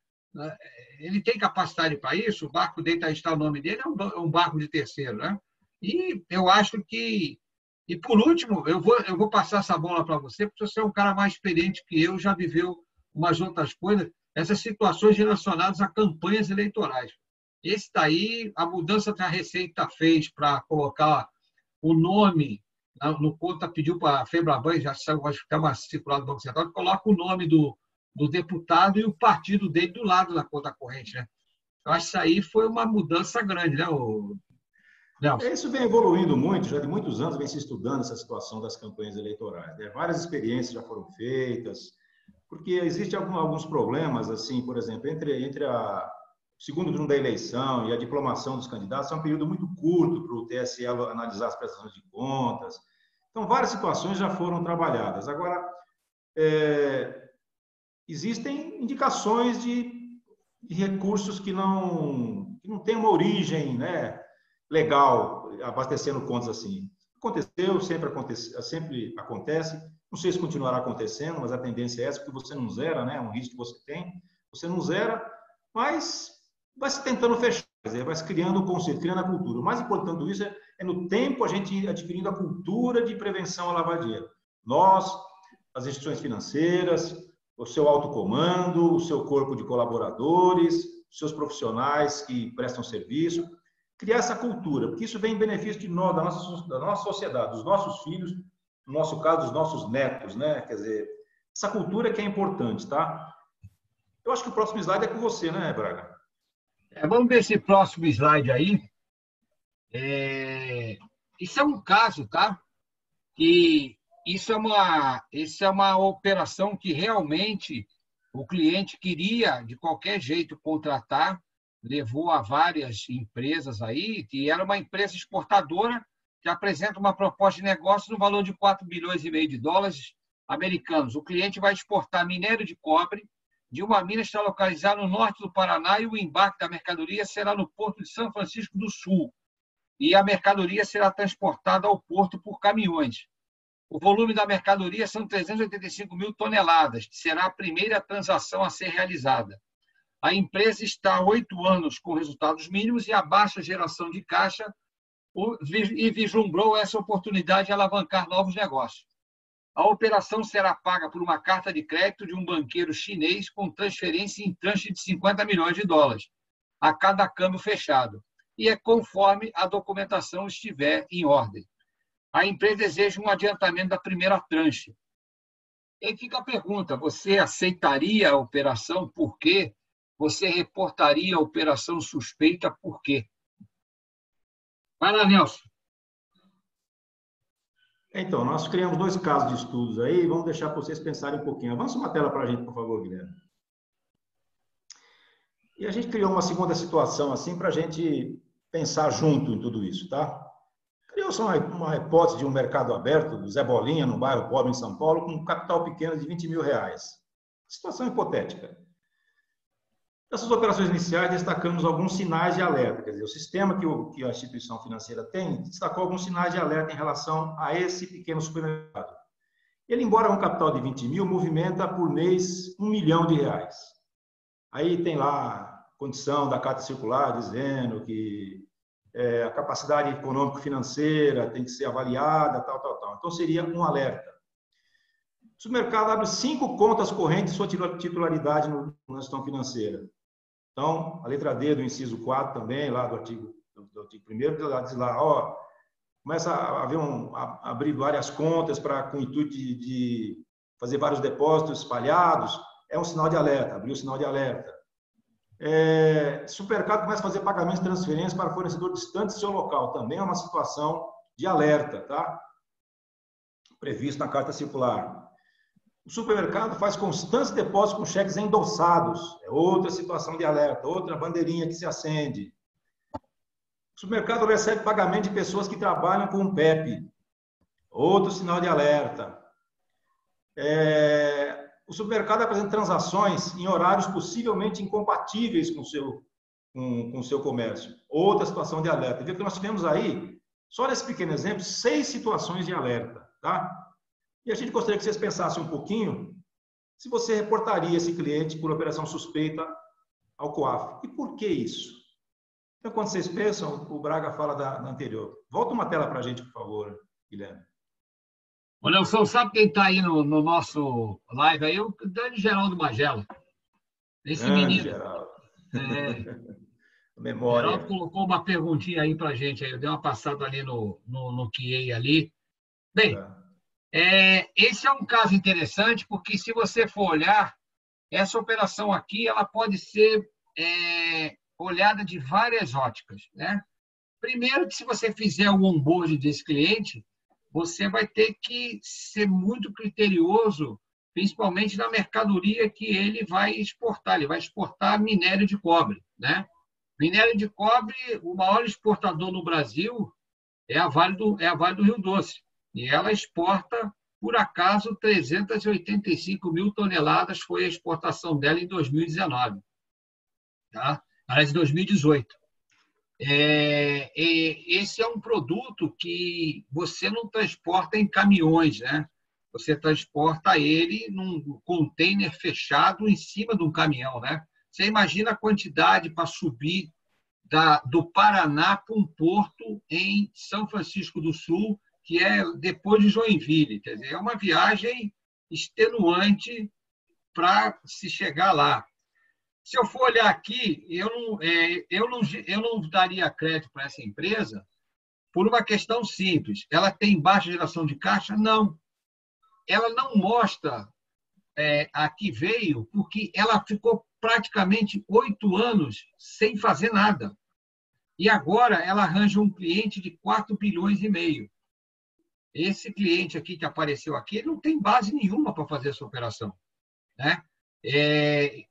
Ele tem capacidade para isso? O barco dele está o nome dele, é um barco de terceiro, né? E eu acho que... E, por último, eu vou passar essa bola para você, porque você é um cara mais experiente que eu, já viveu umas outras coisas, essas situações relacionadas a campanhas eleitorais. Esse daí, a mudança que a Receita fez para colocar o nome, no conta pediu para a Febraban, já saiu, acho que está uma circular do Banco Central, que coloca o nome do deputado e o partido dele do lado da conta corrente, né? Eu acho que isso aí foi uma mudança grande, né, Nelson? Isso vem evoluindo muito, já de muitos anos vem se estudando essa situação das campanhas eleitorais, né? Várias experiências já foram feitas, porque existem alguns problemas, assim, por exemplo, entre segundo turno da eleição e a diplomação dos candidatos é um período muito curto para o TSE analisar as prestações de contas. Então, várias situações já foram trabalhadas. Agora, existem indicações de recursos que não têm uma origem, né, legal, abastecendo contas assim. Aconteceu, sempre acontece. Não sei se continuará acontecendo, mas a tendência é essa, porque você não zera, né? É um risco que você tem. Você não zera, mas vai se tentando fechar, vai se criando o conceito, criando a cultura. O mais importante disso é no tempo a gente ir adquirindo a cultura de prevenção à lavagem de dinheiro. Nós, as instituições financeiras, o seu alto comando, o seu corpo de colaboradores, os seus profissionais que prestam serviço, criar essa cultura, porque isso vem em benefício de nós, da nossa sociedade, dos nossos filhos, no nosso caso, dos nossos netos, né? Quer dizer, essa cultura que é importante, tá? Eu acho que o próximo slide é com você, né, Braga? Vamos ver esse próximo slide aí. Isso é um caso, tá? Que isso é uma operação que realmente o cliente queria, de qualquer jeito, contratar, levou a várias empresas aí, que era uma empresa exportadora que apresenta uma proposta de negócio no valor de 4,5 bilhões de dólares americanos. O cliente vai exportar minério de cobre de uma mina que está localizada no norte do Paraná e o embarque da mercadoria será no porto de São Francisco do Sul. E a mercadoria será transportada ao porto por caminhões. O volume da mercadoria são 385 mil toneladas, que será a primeira transação a ser realizada. A empresa está há 8 anos com resultados mínimos e a baixa geração de caixa e vislumbrou essa oportunidade de alavancar novos negócios. A operação será paga por uma carta de crédito de um banqueiro chinês com transferência em tranche de 50 milhões de dólares a cada câmbio fechado, e é conforme a documentação estiver em ordem. A empresa deseja um adiantamento da primeira tranche. E aí fica a pergunta, você aceitaria a operação? Por quê? Você reportaria a operação suspeita? Por quê? Vai lá, Nelson. Então, nós criamos 2 casos de estudos aí, vamos deixar para vocês pensarem um pouquinho. Avança uma tela para a gente, por favor, Guilherme. E a gente criou uma segunda situação, assim, para a gente pensar junto em tudo isso, tá? Criou-se uma hipótese de um mercado aberto, do Zé Bolinha, no bairro pobre em São Paulo, com um capital pequeno de 20 mil reais. Situação hipotética. Nessas operações iniciais, destacamos alguns sinais de alerta. Quer dizer, o sistema que a instituição financeira tem destacou alguns sinais de alerta em relação a esse pequeno supermercado. Ele, embora um capital de 20 mil, movimenta por mês 1 milhão de reais. Aí tem lá a condição da carta circular dizendo que a capacidade econômico-financeira tem que ser avaliada, tal. Então, seria um alerta. O supermercado abre 5 contas correntes de sua titularidade na gestão financeira. Então, a letra D do inciso 4 também, lá do artigo 1º, diz lá, começa a abrir várias contas com o intuito de fazer vários depósitos espalhados, é um sinal de alerta, abriu o sinal de alerta. Supermercado começa a fazer pagamentos de transferência para fornecedor distante do seu local, também é uma situação de alerta, tá? Previsto na carta circular. O supermercado faz constantes depósitos com cheques endossados. É outra situação de alerta, outra bandeirinha que se acende. O supermercado recebe pagamento de pessoas que trabalham com o PEP. Outro sinal de alerta. O supermercado apresenta transações em horários possivelmente incompatíveis com o seu comércio. Outra situação de alerta. Vê que nós tivemos aí, só nesse pequeno exemplo, 6 situações de alerta, tá? E a gente gostaria que vocês pensassem um pouquinho se você reportaria esse cliente por operação suspeita ao COAF. E por que isso? Então, quando vocês pensam, o Braga fala da anterior. Volta uma tela para a gente, por favor, Guilherme. Ô, Nelson, sabe quem está aí no nosso live aí? O Dani Geraldo Magela. Esse menino. Geraldo. Memória. Geraldo colocou uma perguntinha aí para a gente. Aí. Eu dei uma passada ali no QA ali. Bem... esse é um caso interessante, porque se você for olhar, essa operação aqui ela pode ser olhada de várias óticas, né? Primeiro, que se você fizer o onboarding desse cliente, você vai ter que ser muito criterioso principalmente na mercadoria que ele vai exportar. Ele vai exportar minério de cobre, né? Minério de cobre, o maior exportador no Brasil é a Vale do Rio Doce. E ela exporta, por acaso, 385 mil toneladas foi a exportação dela em 2019. Tá? Aliás, em 2018. Esse é um produto que você não transporta em caminhões, né? Você transporta ele num container fechado em cima de um caminhão, né? Você imagina a quantidade para subir do Paraná para um porto em São Francisco do Sul, que é depois de Joinville. Quer dizer, é uma viagem extenuante para se chegar lá. Se eu for olhar aqui, eu não daria crédito para essa empresa por uma questão simples. Ela tem baixa geração de caixa? Não. Ela não mostra a que veio, porque ela ficou praticamente 8 anos sem fazer nada. E agora ela arranja um cliente de 4,5 bilhões. Esse cliente aqui que apareceu aqui, ele não tem base nenhuma para fazer essa operação, né?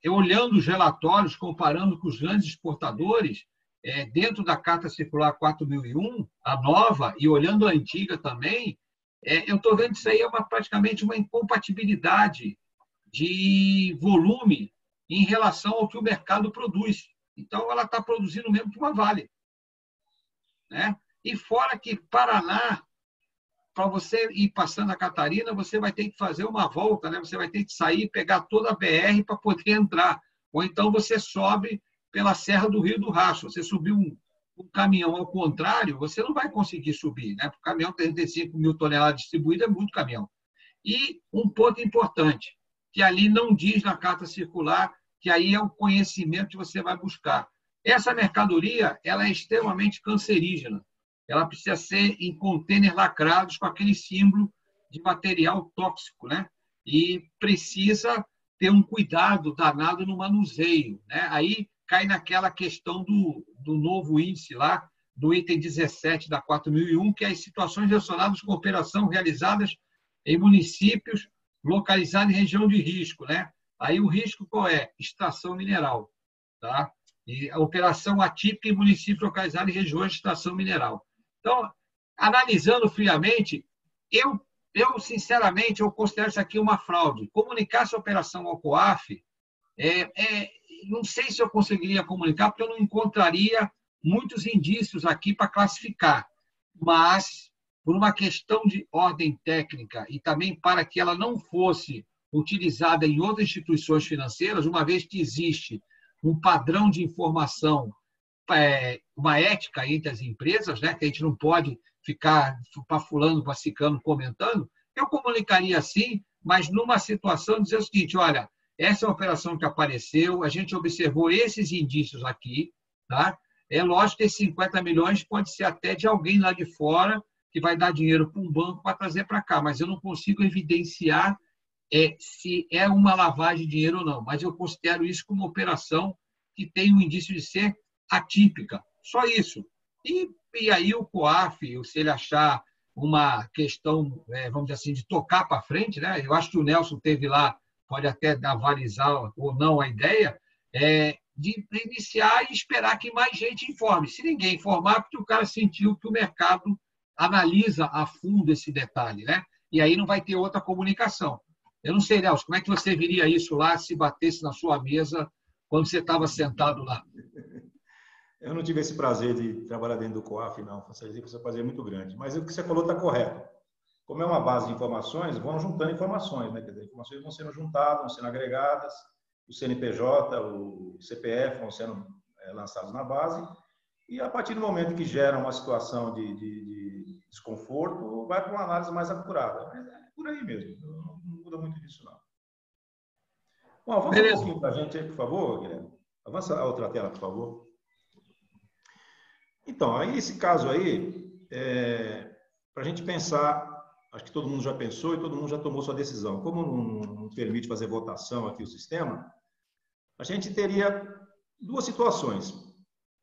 Olhando os relatórios, comparando com os grandes exportadores, dentro da Carta Circular 4001, a nova, e olhando a antiga também, eu estou vendo que isso aí é praticamente uma incompatibilidade de volume em relação ao que o mercado produz. Então, ela está produzindo mesmo que uma Vale, né? E fora que Paraná, para você ir para Santa Catarina, você vai ter que fazer uma volta, né? Você vai ter que sair, pegar toda a BR para poder entrar. Ou então você sobe pela Serra do Rio do Rastro. Você subiu um caminhão ao contrário, você não vai conseguir subir, né? Porque o caminhão tem 35 mil toneladas distribuídas, é muito caminhão. E um ponto importante, que ali não diz na Carta Circular, que aí é o conhecimento que você vai buscar. Essa mercadoria, ela é extremamente cancerígena. Ela precisa ser em contêiner lacrados com aquele símbolo de material tóxico, né? E precisa ter um cuidado danado no manuseio, né? Aí cai naquela questão do novo índice lá, do item 17 da 4001, que é as situações relacionadas com operação realizadas em municípios localizados em região de risco, né? Aí o risco qual é? Extração mineral, tá? E a operação atípica em municípios localizados em regiões de extração mineral. Então, analisando friamente, eu sinceramente, eu considero isso aqui uma fraude. Comunicar essa operação ao COAF, não sei se eu conseguiria comunicar, porque eu não encontraria muitos indícios aqui para classificar. Mas, por uma questão de ordem técnica e também para que ela não fosse utilizada em outras instituições financeiras, uma vez que existe um padrão de informação, uma ética entre as empresas, né, que a gente não pode ficar fulano, ciclano comentando, eu comunicaria assim, mas numa situação dizer o seguinte, olha, essa é uma operação que apareceu, a gente observou esses indícios aqui, tá? É lógico que esses 50 milhões pode ser até de alguém lá de fora que vai dar dinheiro para um banco para trazer para cá, mas eu não consigo evidenciar se é uma lavagem de dinheiro ou não, mas eu considero isso como uma operação que tem um indício de ser atípica, só isso. E aí o COAF, se ele achar uma questão, vamos dizer assim, de tocar para frente, né? Eu acho que o Nelson teve lá, pode até avalizar ou não a ideia, de iniciar e esperar que mais gente informe. Se ninguém informar, porque o cara sentiu que o mercado analisa a fundo esse detalhe, né? E aí não vai ter outra comunicação. Eu não sei, Nelson, como é que você viria isso lá se batesse na sua mesa quando você estava sentado lá? Eu não tive esse prazer de trabalhar dentro do COAF, não. Foi um prazer muito grande. Mas o que você falou está correto. Como é uma base de informações, vão juntando informações, né? Quer dizer, informações vão sendo juntadas, vão sendo agregadas, o CNPJ, o CPF vão sendo lançados na base, e a partir do momento que gera uma situação de desconforto, vai para uma análise mais apurada. Mas é por aí mesmo, não muda muito disso, não. Bom, avança um pouquinho para a gente aí, por favor, Guilherme. Avança a outra tela, por favor. Então, aí esse caso aí, para a gente pensar, acho que todo mundo já pensou e todo mundo já tomou sua decisão. Como não permite fazer votação aqui o sistema, a gente teria duas situações.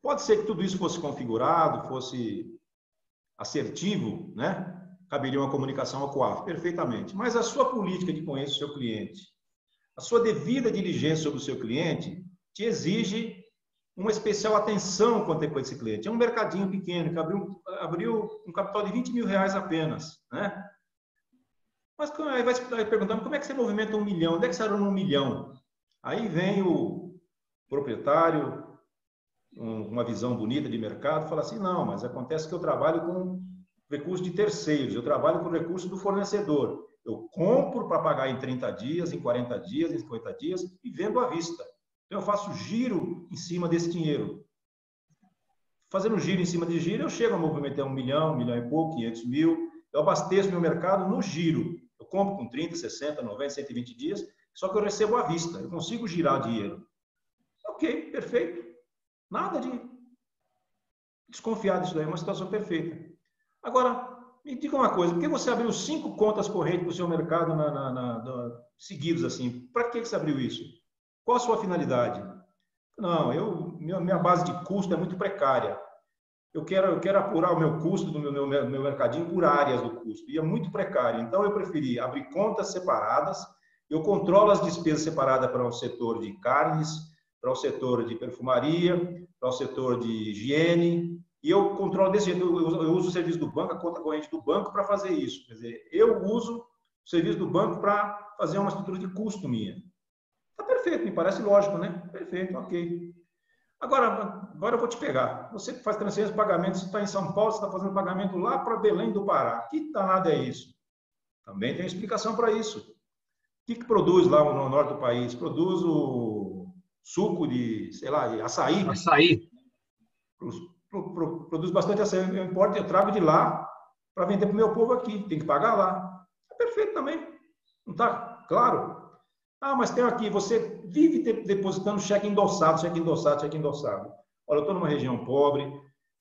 Pode ser que tudo isso fosse configurado, fosse assertivo, né? caberia uma comunicação ao COAF, perfeitamente. Mas a sua política de conhecer o seu cliente, a sua devida diligência sobre o seu cliente, te exige uma especial atenção quanto com esse cliente. É um mercadinho pequeno que abriu um capital de 20 mil reais apenas, né? Mas aí vai perguntando, como é que você movimenta 1 milhão? Onde é que você arruma 1 milhão? Aí vem o proprietário, uma visão bonita de mercado, fala assim, não, mas acontece que eu trabalho com recursos de terceiros, eu trabalho com recursos do fornecedor. Eu compro para pagar em 30 dias, em 40 dias, em 50 dias e vendo à vista. Então, eu faço giro em cima desse dinheiro. Fazendo giro em cima de giro, eu chego a movimentar 1 milhão e pouco, 500 mil. Eu abasteço meu mercado no giro. Eu compro com 30, 60, 90, 120 dias, só que eu recebo à vista. Eu consigo girar dinheiro. Ok, perfeito. Nada de desconfiar disso daí, é uma situação perfeita. Agora, me diga uma coisa, por que você abriu 5 contas correntes para o seu mercado seguidos assim? Para que você abriu isso? Qual a sua finalidade? Não, minha base de custo é muito precária. Eu quero apurar o meu custo do meu mercadinho por áreas do custo. E é muito precário. Então, eu preferi abrir contas separadas. Eu controlo as despesas separadas para o setor de carnes, para o setor de perfumaria, para o setor de higiene. E eu controlo desse jeito. Eu uso o serviço do banco, a conta corrente do banco para fazer isso. Quer dizer, eu uso o serviço do banco para fazer uma estrutura de custo minha. Está perfeito, me parece lógico, né? Perfeito, ok. Agora eu vou te pegar. Você que faz transferência de pagamento, você está em São Paulo, você está fazendo pagamento lá para Belém do Pará. Que danado é isso? Também tem explicação para isso. O que produz lá no norte do país? Produz o suco de, sei lá, de açaí. Açaí. Produz bastante açaí. Eu importo, eu trago de lá para vender para o meu povo aqui. Tem que pagar lá. É perfeito também. Não está claro? Ah, mas tem aqui, você vive depositando cheque endossado. Olha, eu estou numa região pobre,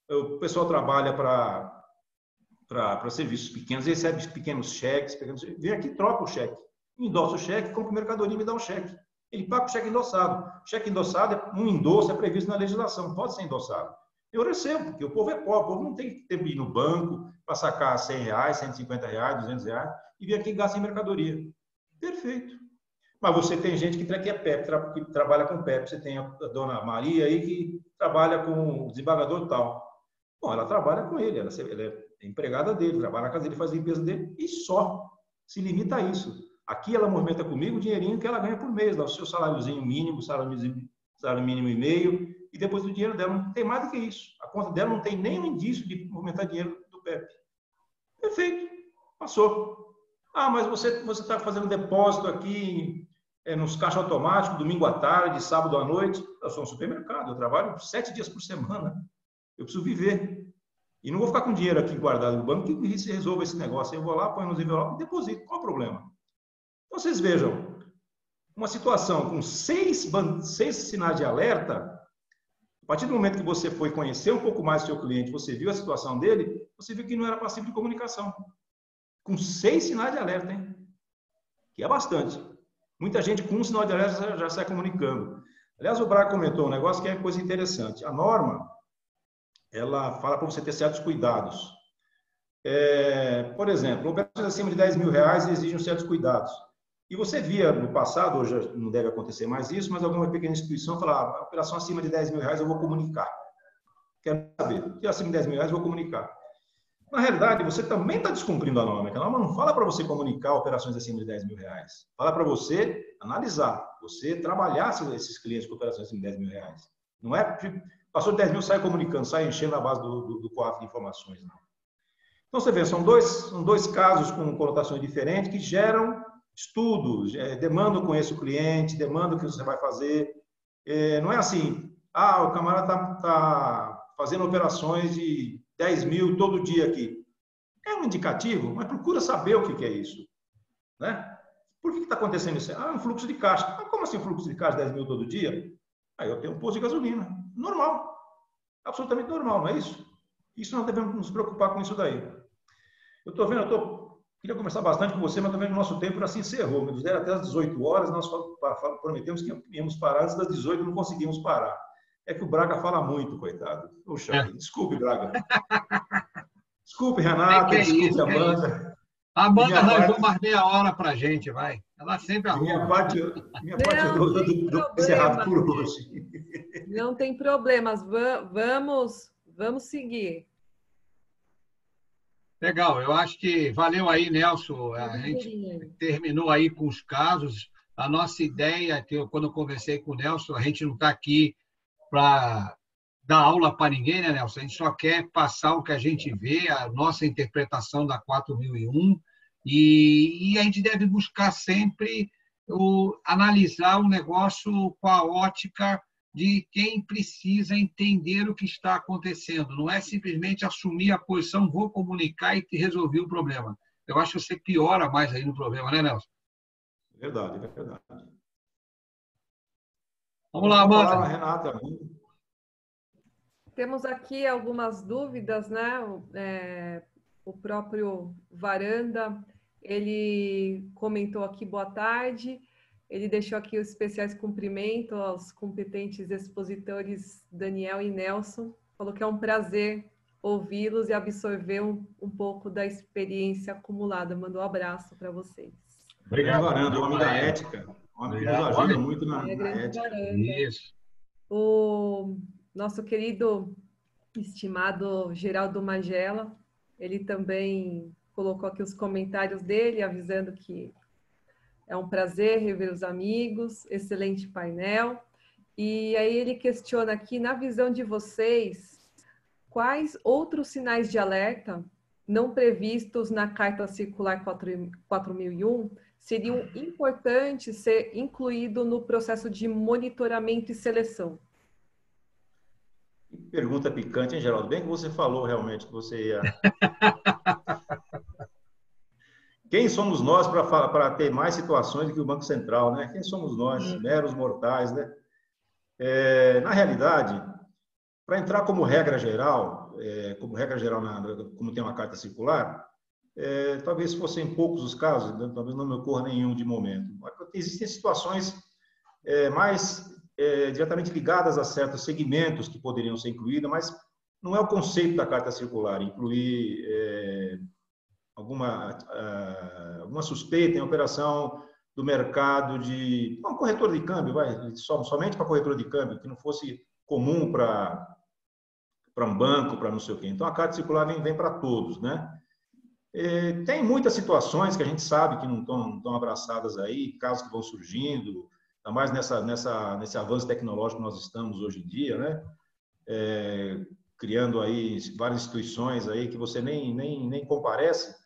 o pessoal trabalha para serviços pequenos, recebe pequenos cheques, vem aqui, troca o cheque, endossa o cheque, compra mercadoria e me dá um cheque. Ele paga o cheque endossado. Cheque endossado, um endosso é previsto na legislação, pode ser endossado. Eu recebo, porque o povo é pobre, o povo não tem que ir no banco para sacar 100 reais, 150 reais, 200 reais e vir aqui e gastar em mercadoria. Perfeito. Mas você tem gente que é PEP, que trabalha com PEP. Você tem a dona Maria aí que trabalha com o desembargador tal. Bom, ela trabalha com ele, ela é empregada dele, trabalha na casa dele, faz a limpeza dele e só se limita a isso. Aqui ela movimenta comigo o dinheirinho que ela ganha por mês, o seu saláriozinho mínimo, salário mínimo e meio, e depois do dinheiro dela não tem mais do que isso. A conta dela não tem nenhum indício de movimentar dinheiro do PEP. Perfeito, passou. Ah, mas você está fazendo depósito aqui nos caixas automáticos, domingo à tarde, sábado à noite. Eu sou um supermercado, eu trabalho 7 dias por semana. Eu preciso viver. E não vou ficar com dinheiro aqui guardado no banco que resolva esse negócio. Eu vou lá, ponho nos envelopes e deposito. Qual o problema? Então, vocês vejam, uma situação com 6 sinais de alerta, a partir do momento que você foi conhecer um pouco mais o seu cliente, você viu a situação dele, você viu que não era passivo de comunicação. Com 6 sinais de alerta, hein? Que é bastante. Muita gente com um sinal de alerta já sai comunicando. Aliás, o Braga comentou um negócio que é coisa interessante. A norma, ela fala para você ter certos cuidados. Por exemplo, operações acima de 10 mil reais exigem certos cuidados. E você via no passado, hoje não deve acontecer mais isso, mas alguma pequena instituição falava, a operação acima de 10 mil reais eu vou comunicar. Quero saber. Se acima de 10 mil reais eu vou comunicar. Na realidade, você também está descumprindo a norma. A norma não fala para você comunicar operações acima de 10 mil reais. Fala para você analisar, você trabalhar esses clientes com operações acima de 10 mil reais. Não é passou de 10 mil, sai comunicando, sai enchendo a base do COAF de informações. Não. Então, você vê, são dois casos com conotações diferentes que geram estudos, demandam conhecer o cliente, demandam o que você vai fazer. Não é assim, o camarada está fazendo operações de 10 mil todo dia aqui. É um indicativo, mas procura saber o que é isso. Né? Por que está acontecendo isso? Um fluxo de caixa. Como assim fluxo de caixa 10 mil todo dia? Aí eu tenho um posto de gasolina. Normal. Absolutamente normal, não é isso? Isso nós devemos nos preocupar com isso daí. Eu estou vendo, queria conversar bastante com você, mas também o nosso tempo já se encerrou. Nos deram até as 18 horas, nós prometemos que íamos parar antes das 18, não conseguimos parar. É que o Braga fala muito, coitado. Poxa, desculpe, Braga. Desculpe, Renata, desculpe, isso, Amanda. A Amanda arranjou mais meia hora para a gente, vai. Ela sempre arruma. Minha parte eu dou encerrado por hoje. Não tem problemas. Vamos seguir. Legal, eu acho que valeu aí, Nelson. A gente terminou aí com os casos. A nossa ideia, quando eu conversei com o Nelson, a gente não está aqui para dar aula para ninguém, né, Nelson? A gente só quer passar o que a gente vê, a nossa interpretação da 4001, e a gente deve buscar sempre analisar o negócio com a ótica de quem precisa entender o que está acontecendo. Não é simplesmente assumir a posição, vou comunicar e resolver o problema. Eu acho que você piora mais aí no problema, né, Nelson? Verdade, é verdade. Vamos lá, Amanda. Falar, Renata. Temos aqui algumas dúvidas, né? O próprio Varanda, ele comentou aqui, boa tarde. Ele deixou aqui os especiais cumprimentos aos competentes expositores Daniel e Nelson. Falou que é um prazer ouvi-los e absorver um pouco da experiência acumulada. Mandou um abraço para vocês. Obrigado, Varanda, homem da ética. Homem que nos ajuda muito na ética. Isso. O nosso querido, estimado Geraldo Magela, ele também colocou aqui os comentários dele, avisando que é um prazer rever os amigos, excelente painel. E aí ele questiona aqui, na visão de vocês, quais outros sinais de alerta não previstos na Carta Circular 4001 seriam importantes ser incluídos no processo de monitoramento e seleção? Pergunta picante, hein, Geraldo? Bem que você falou realmente que você ia... Quem somos nós para ter mais situações do que o Banco Central, né? Quem somos nós, meros mortais, né? Na realidade, para entrar como regra geral, como tem uma carta circular, talvez fossem poucos os casos, talvez não me ocorra nenhum de momento. Mas existem situações mais diretamente ligadas a certos segmentos que poderiam ser incluídos, mas não é o conceito da carta circular, incluir alguma suspeita em operação do mercado de um corretor de câmbio, somente para corretor de câmbio, que não fosse comum para um banco, para não sei o quê. Então, a carta circular vem para todos, né? Tem muitas situações que a gente sabe que não estão abraçadas aí, casos que vão surgindo, ainda mais nesse avanço tecnológico que nós estamos hoje em dia, né? Criando aí várias instituições aí que você nem comparece,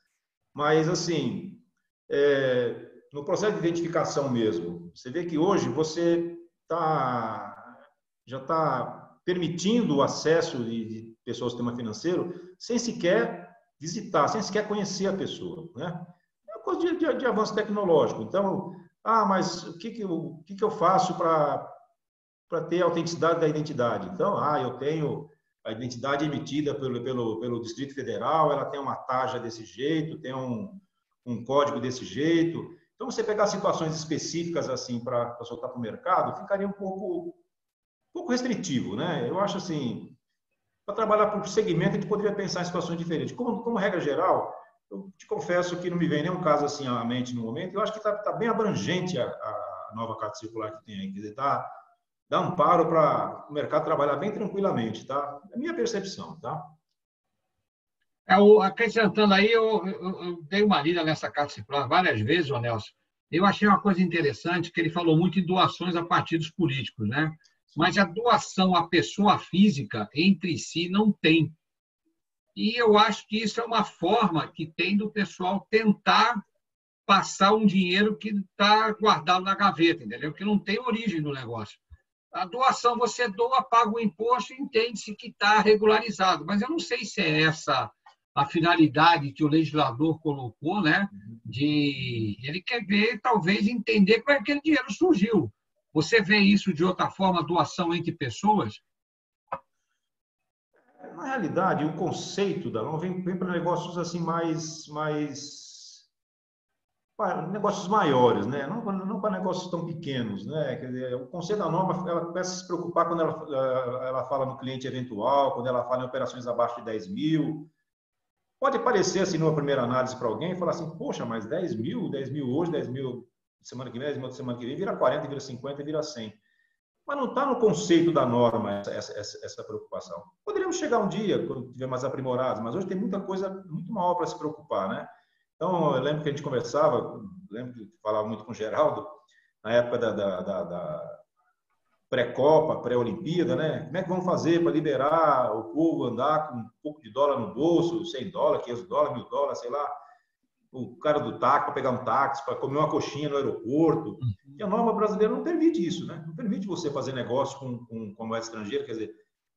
mas, assim, no processo de identificação mesmo, você vê que hoje você já está permitindo o acesso de pessoas ao sistema financeiro sem sequer visitar, sem sequer conhecer a pessoa, né? É uma coisa de avanço tecnológico. Então, mas o que eu faço para ter a autenticidade da identidade? Então, eu tenho a identidade emitida pelo Distrito Federal, ela tem uma taxa desse jeito, tem um código desse jeito. Então, você pegar situações específicas assim para soltar para o mercado, ficaria um pouco restritivo, né? Eu acho assim, para trabalhar por segmento, a gente poderia pensar em situações diferentes. Como regra geral, eu te confesso que não me vem nenhum caso assim à mente no momento. Eu acho que está bem abrangente a nova carta circular que tem aí. Quer dizer, dá amparo para o mercado trabalhar bem tranquilamente, tá? É a minha percepção, tá? Acrescentando aí, eu dei uma lida nessa carta circular várias vezes, Nelson. Eu achei uma coisa interessante, que ele falou muito em doações a partidos políticos, né? Mas a doação à pessoa física, entre si, não tem. E eu acho que isso é uma forma que tem do pessoal tentar passar um dinheiro que está guardado na gaveta, entendeu? Que não tem origem no negócio. A doação, você doa, paga o imposto e entende-se que está regularizado. Mas eu não sei se é essa a finalidade que o legislador colocou, né? Ele quer ver, talvez, entender como é que aquele dinheiro surgiu. Você vê isso de outra forma, doação entre pessoas? Na realidade, o conceito da LOM vem para negócios assim negócios maiores, né? Não para negócios tão pequenos, né? Quer dizer, o conceito da norma, ela começa a se preocupar quando ela fala no cliente eventual, quando ela fala em operações abaixo de 10 mil. Pode parecer assim numa primeira análise para alguém e falar assim, poxa, mas 10 mil hoje, 10 mil semana que vem, 10 mil semana que vem, vira 40, vira 50, vira 100. Mas não está no conceito da norma essa preocupação. Poderíamos chegar um dia, quando tiver mais aprimorado, mas hoje tem muita coisa muito maior para se preocupar, né? Então, eu lembro que a gente conversava, lembro que falava muito com o Geraldo, na época da pré-Copa, pré-Olimpíada, né? Como é que vamos fazer para liberar o povo andar com um pouco de dólar no bolso, $100, $500, $1.000, sei lá, o cara do táxi para pegar um táxi, para comer uma coxinha no aeroporto. E a norma brasileira não permite isso, né? Não permite você fazer negócio com moeda estrangeira, quer dizer,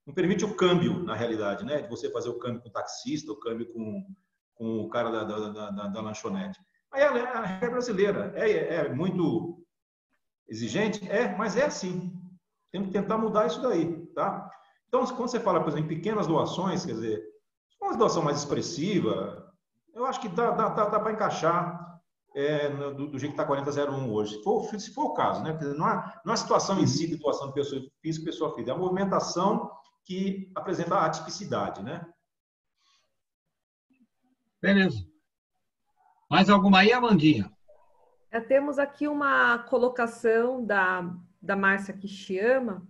não permite o câmbio, na realidade, né? De você fazer o câmbio com o taxista, o câmbio com o cara da lanchonete. Aí a regra brasileira é muito exigente? Mas é assim. Temos que tentar mudar isso daí, tá? Então, quando você fala, por exemplo, em pequenas doações, quer dizer, uma doação mais expressiva, eu acho que dá para encaixar do jeito que está 4001 hoje. Se for o caso, né? Não é a situação em si de doação de pessoa física e pessoa física, é a movimentação que apresenta a atipicidade, né? Beleza. Mais alguma aí, Amandinha? Temos aqui uma colocação da Márcia Kishiyama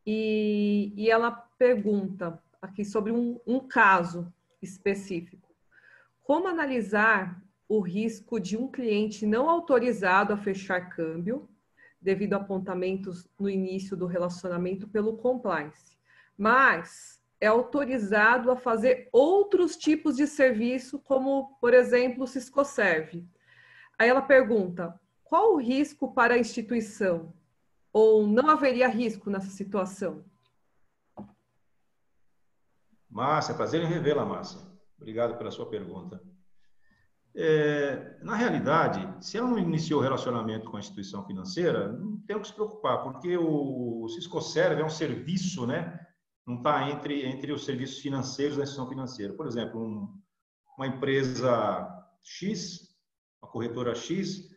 e ela pergunta aqui sobre um caso específico. Como analisar o risco de um cliente não autorizado a fechar câmbio devido a apontamentos no início do relacionamento pelo compliance, mas é autorizado a fazer outros tipos de serviço, como, por exemplo, o Ciscoserve. Aí ela pergunta, qual o risco para a instituição? Ou não haveria risco nessa situação? Márcia, prazer em revê-la, Márcia. Obrigado pela sua pergunta. Na realidade, se ela não iniciou relacionamento com a instituição financeira, não tem o que se preocupar, porque o Ciscoserve é um serviço, né? Não está entre os serviços financeiros da instituição financeira. Por exemplo, uma empresa X, uma corretora X,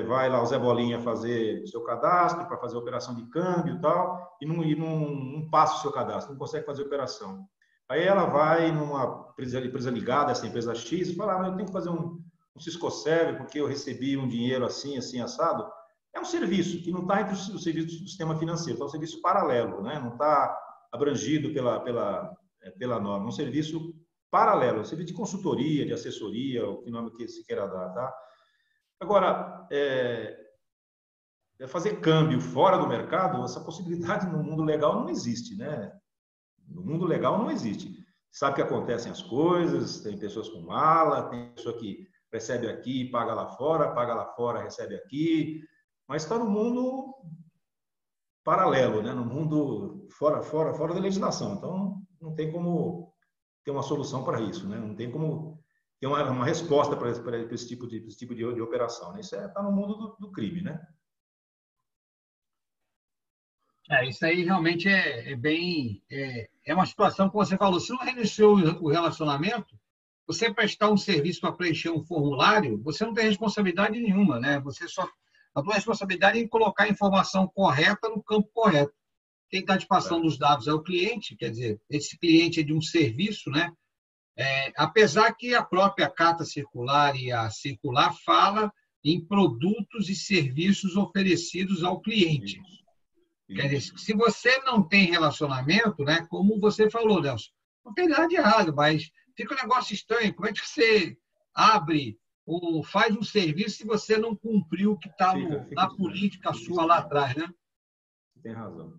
vai lá o Zé Bolinha fazer o seu cadastro para fazer a operação de câmbio e tal, e não passa o seu cadastro, não consegue fazer a operação. Aí ela vai numa empresa ligada, essa empresa X, e fala, eu tenho que fazer um Ciscoserve porque eu recebi um dinheiro assim, assim, assado. É um serviço que não está entre os serviços do sistema financeiro, é um serviço paralelo, né? Não está abrangido pela norma, é um serviço paralelo, um serviço de consultoria, de assessoria, o nome que se queira dar, tá? Agora, fazer câmbio fora do mercado, essa possibilidade no mundo legal não existe, né? No mundo legal não existe. Sabe que acontecem as coisas, tem pessoas com mala, tem pessoa que recebe aqui, paga lá fora, recebe aqui, mas está no mundo paralelo, né? No mundo fora da legislação. Então, não tem como ter uma solução para isso, né? Não tem como ter uma resposta para esse tipo de operação, né? Isso está no mundo do crime, né? Isso aí realmente é uma situação que você falou. Se não reiniciou o relacionamento, você prestar um serviço para preencher um formulário, você não tem responsabilidade nenhuma, né? A tua responsabilidade é em colocar a informação correta no campo correto. Quem está te passando os dados é o cliente, quer dizer, esse cliente é de um serviço, né? Apesar que a própria carta circular e a circular fala em produtos e serviços oferecidos ao cliente. Quer dizer, se você não tem relacionamento, né, como você falou, Nelson, não tem nada de errado, mas fica um negócio estranho. Como é que você abre ou faz um serviço se você não cumpriu o que está na política sua lá atrás, né? Tem razão.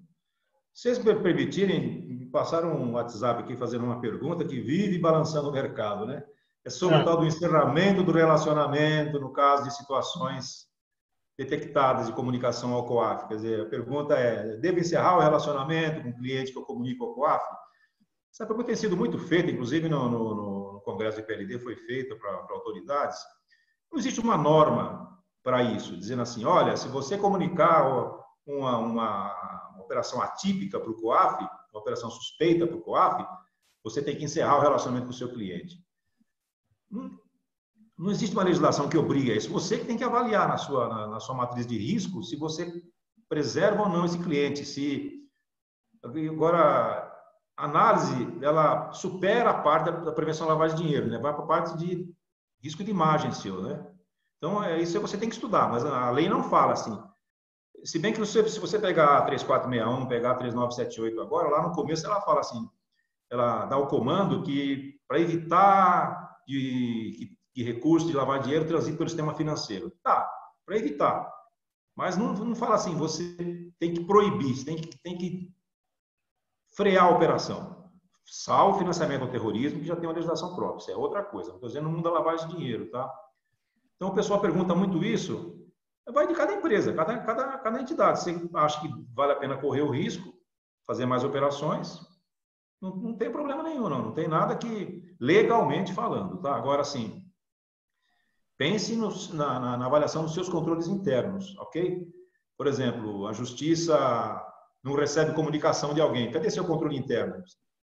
Se vocês me permitirem, me passaram um WhatsApp aqui fazendo uma pergunta que vive balançando o mercado, né? É sobre o tal do encerramento do relacionamento, no caso de situações detectadas de comunicação ao COAF. Quer dizer, a pergunta é, devo encerrar o relacionamento com o cliente que eu comunico ao COAF? Essa pergunta tem sido muito feita, inclusive no Congresso do IPLD foi feita para autoridades. Não existe uma norma para isso, dizendo assim, olha, se você comunicar uma operação atípica para o COAF, uma operação suspeita para o COAF, você tem que encerrar o relacionamento com o seu cliente. Não existe uma legislação que obrigue a isso. Você que tem que avaliar na sua matriz de risco se você preserva ou não esse cliente. Agora, a análise, ela supera a parte da prevenção à lavagem de dinheiro, né? Vai para a parte de risco de imagem seu, né? Então, isso você tem que estudar, mas a lei não fala assim. Se bem que se você pegar a 3461, pegar a 3978 agora, lá no começo ela fala assim, ela dá o comando que para evitar que recursos de lavar dinheiro transitem pelo sistema financeiro. Tá, para evitar. Mas não fala assim, você tem que proibir, você tem que frear a operação. Salvo o financiamento ao terrorismo, que já tem uma legislação própria. Isso é outra coisa. Estou dizendo no mundo da lavagem de dinheiro, tá? Então, o pessoal pergunta muito isso. Vai de cada empresa, cada entidade. Você acha que vale a pena correr o risco, fazer mais operações? Não tem problema nenhum, não. Não tem nada que, legalmente falando, tá? Agora, sim, pense na avaliação dos seus controles internos, ok? Por exemplo, a justiça não recebe comunicação de alguém. Cadê seu controle interno?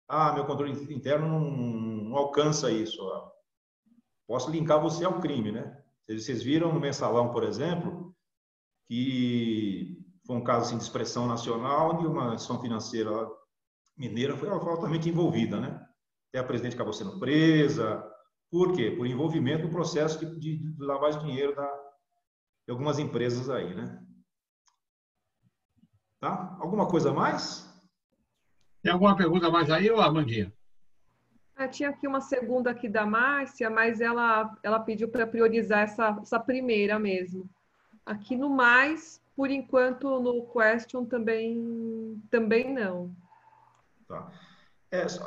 Ah, meu controle interno não alcança isso. Posso linkar você ao crime, né? Vocês viram no Mensalão, por exemplo, que foi um caso assim, de expressão nacional, onde uma instituição financeira mineira foi altamente envolvida, né? Até a presidente acabou sendo presa. Por quê? Por envolvimento no processo de lavagem de dinheiro de algumas empresas aí, né? Tá? Alguma coisa a mais? Tem alguma pergunta mais aí, ou Amandinha? Tinha aqui uma segunda aqui da Márcia, mas ela pediu para priorizar essa primeira mesmo. Aqui no mais, por enquanto, no question também não. Tá.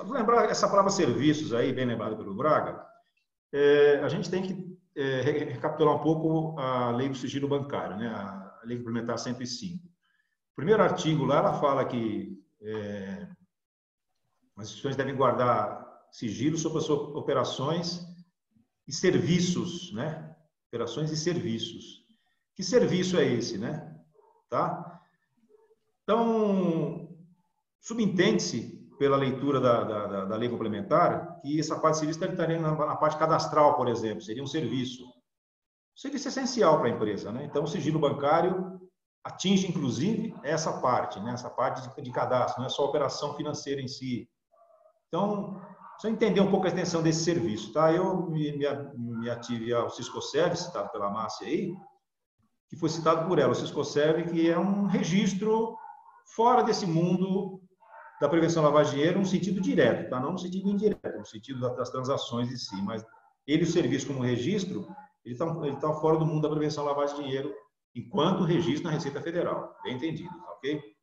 Lembrar essa palavra serviços aí, bem lembrado pelo Braga, a gente tem que recapitular um pouco a lei do sigilo bancário, né? A lei complementar 105. O primeiro artigo lá, ela fala que as instituições devem guardar sigilo sobre as suas operações e serviços, né? Operações e serviços. Que serviço é esse, né? Tá? Então, subentende-se, pela leitura da lei complementar, que essa parte de serviço estaria na parte cadastral, por exemplo, seria um serviço. Um serviço essencial para a empresa, né? Então, o sigilo bancário atinge, inclusive, essa parte, né? Essa parte de cadastro, não é só a operação financeira em si. Então, só entender um pouco a extensão desse serviço, tá? Eu me ative ao Siscoserv, citado pela Márcia aí, que foi citado por ela, o Siscoserv, que é um registro fora desse mundo da prevenção à lavagem de dinheiro, no sentido direto, tá? Não no sentido indireto, no sentido das transações em si, mas ele, o serviço como registro, ele tá fora do mundo da prevenção à lavagem de dinheiro, enquanto registro na Receita Federal. Bem entendido, tá ok?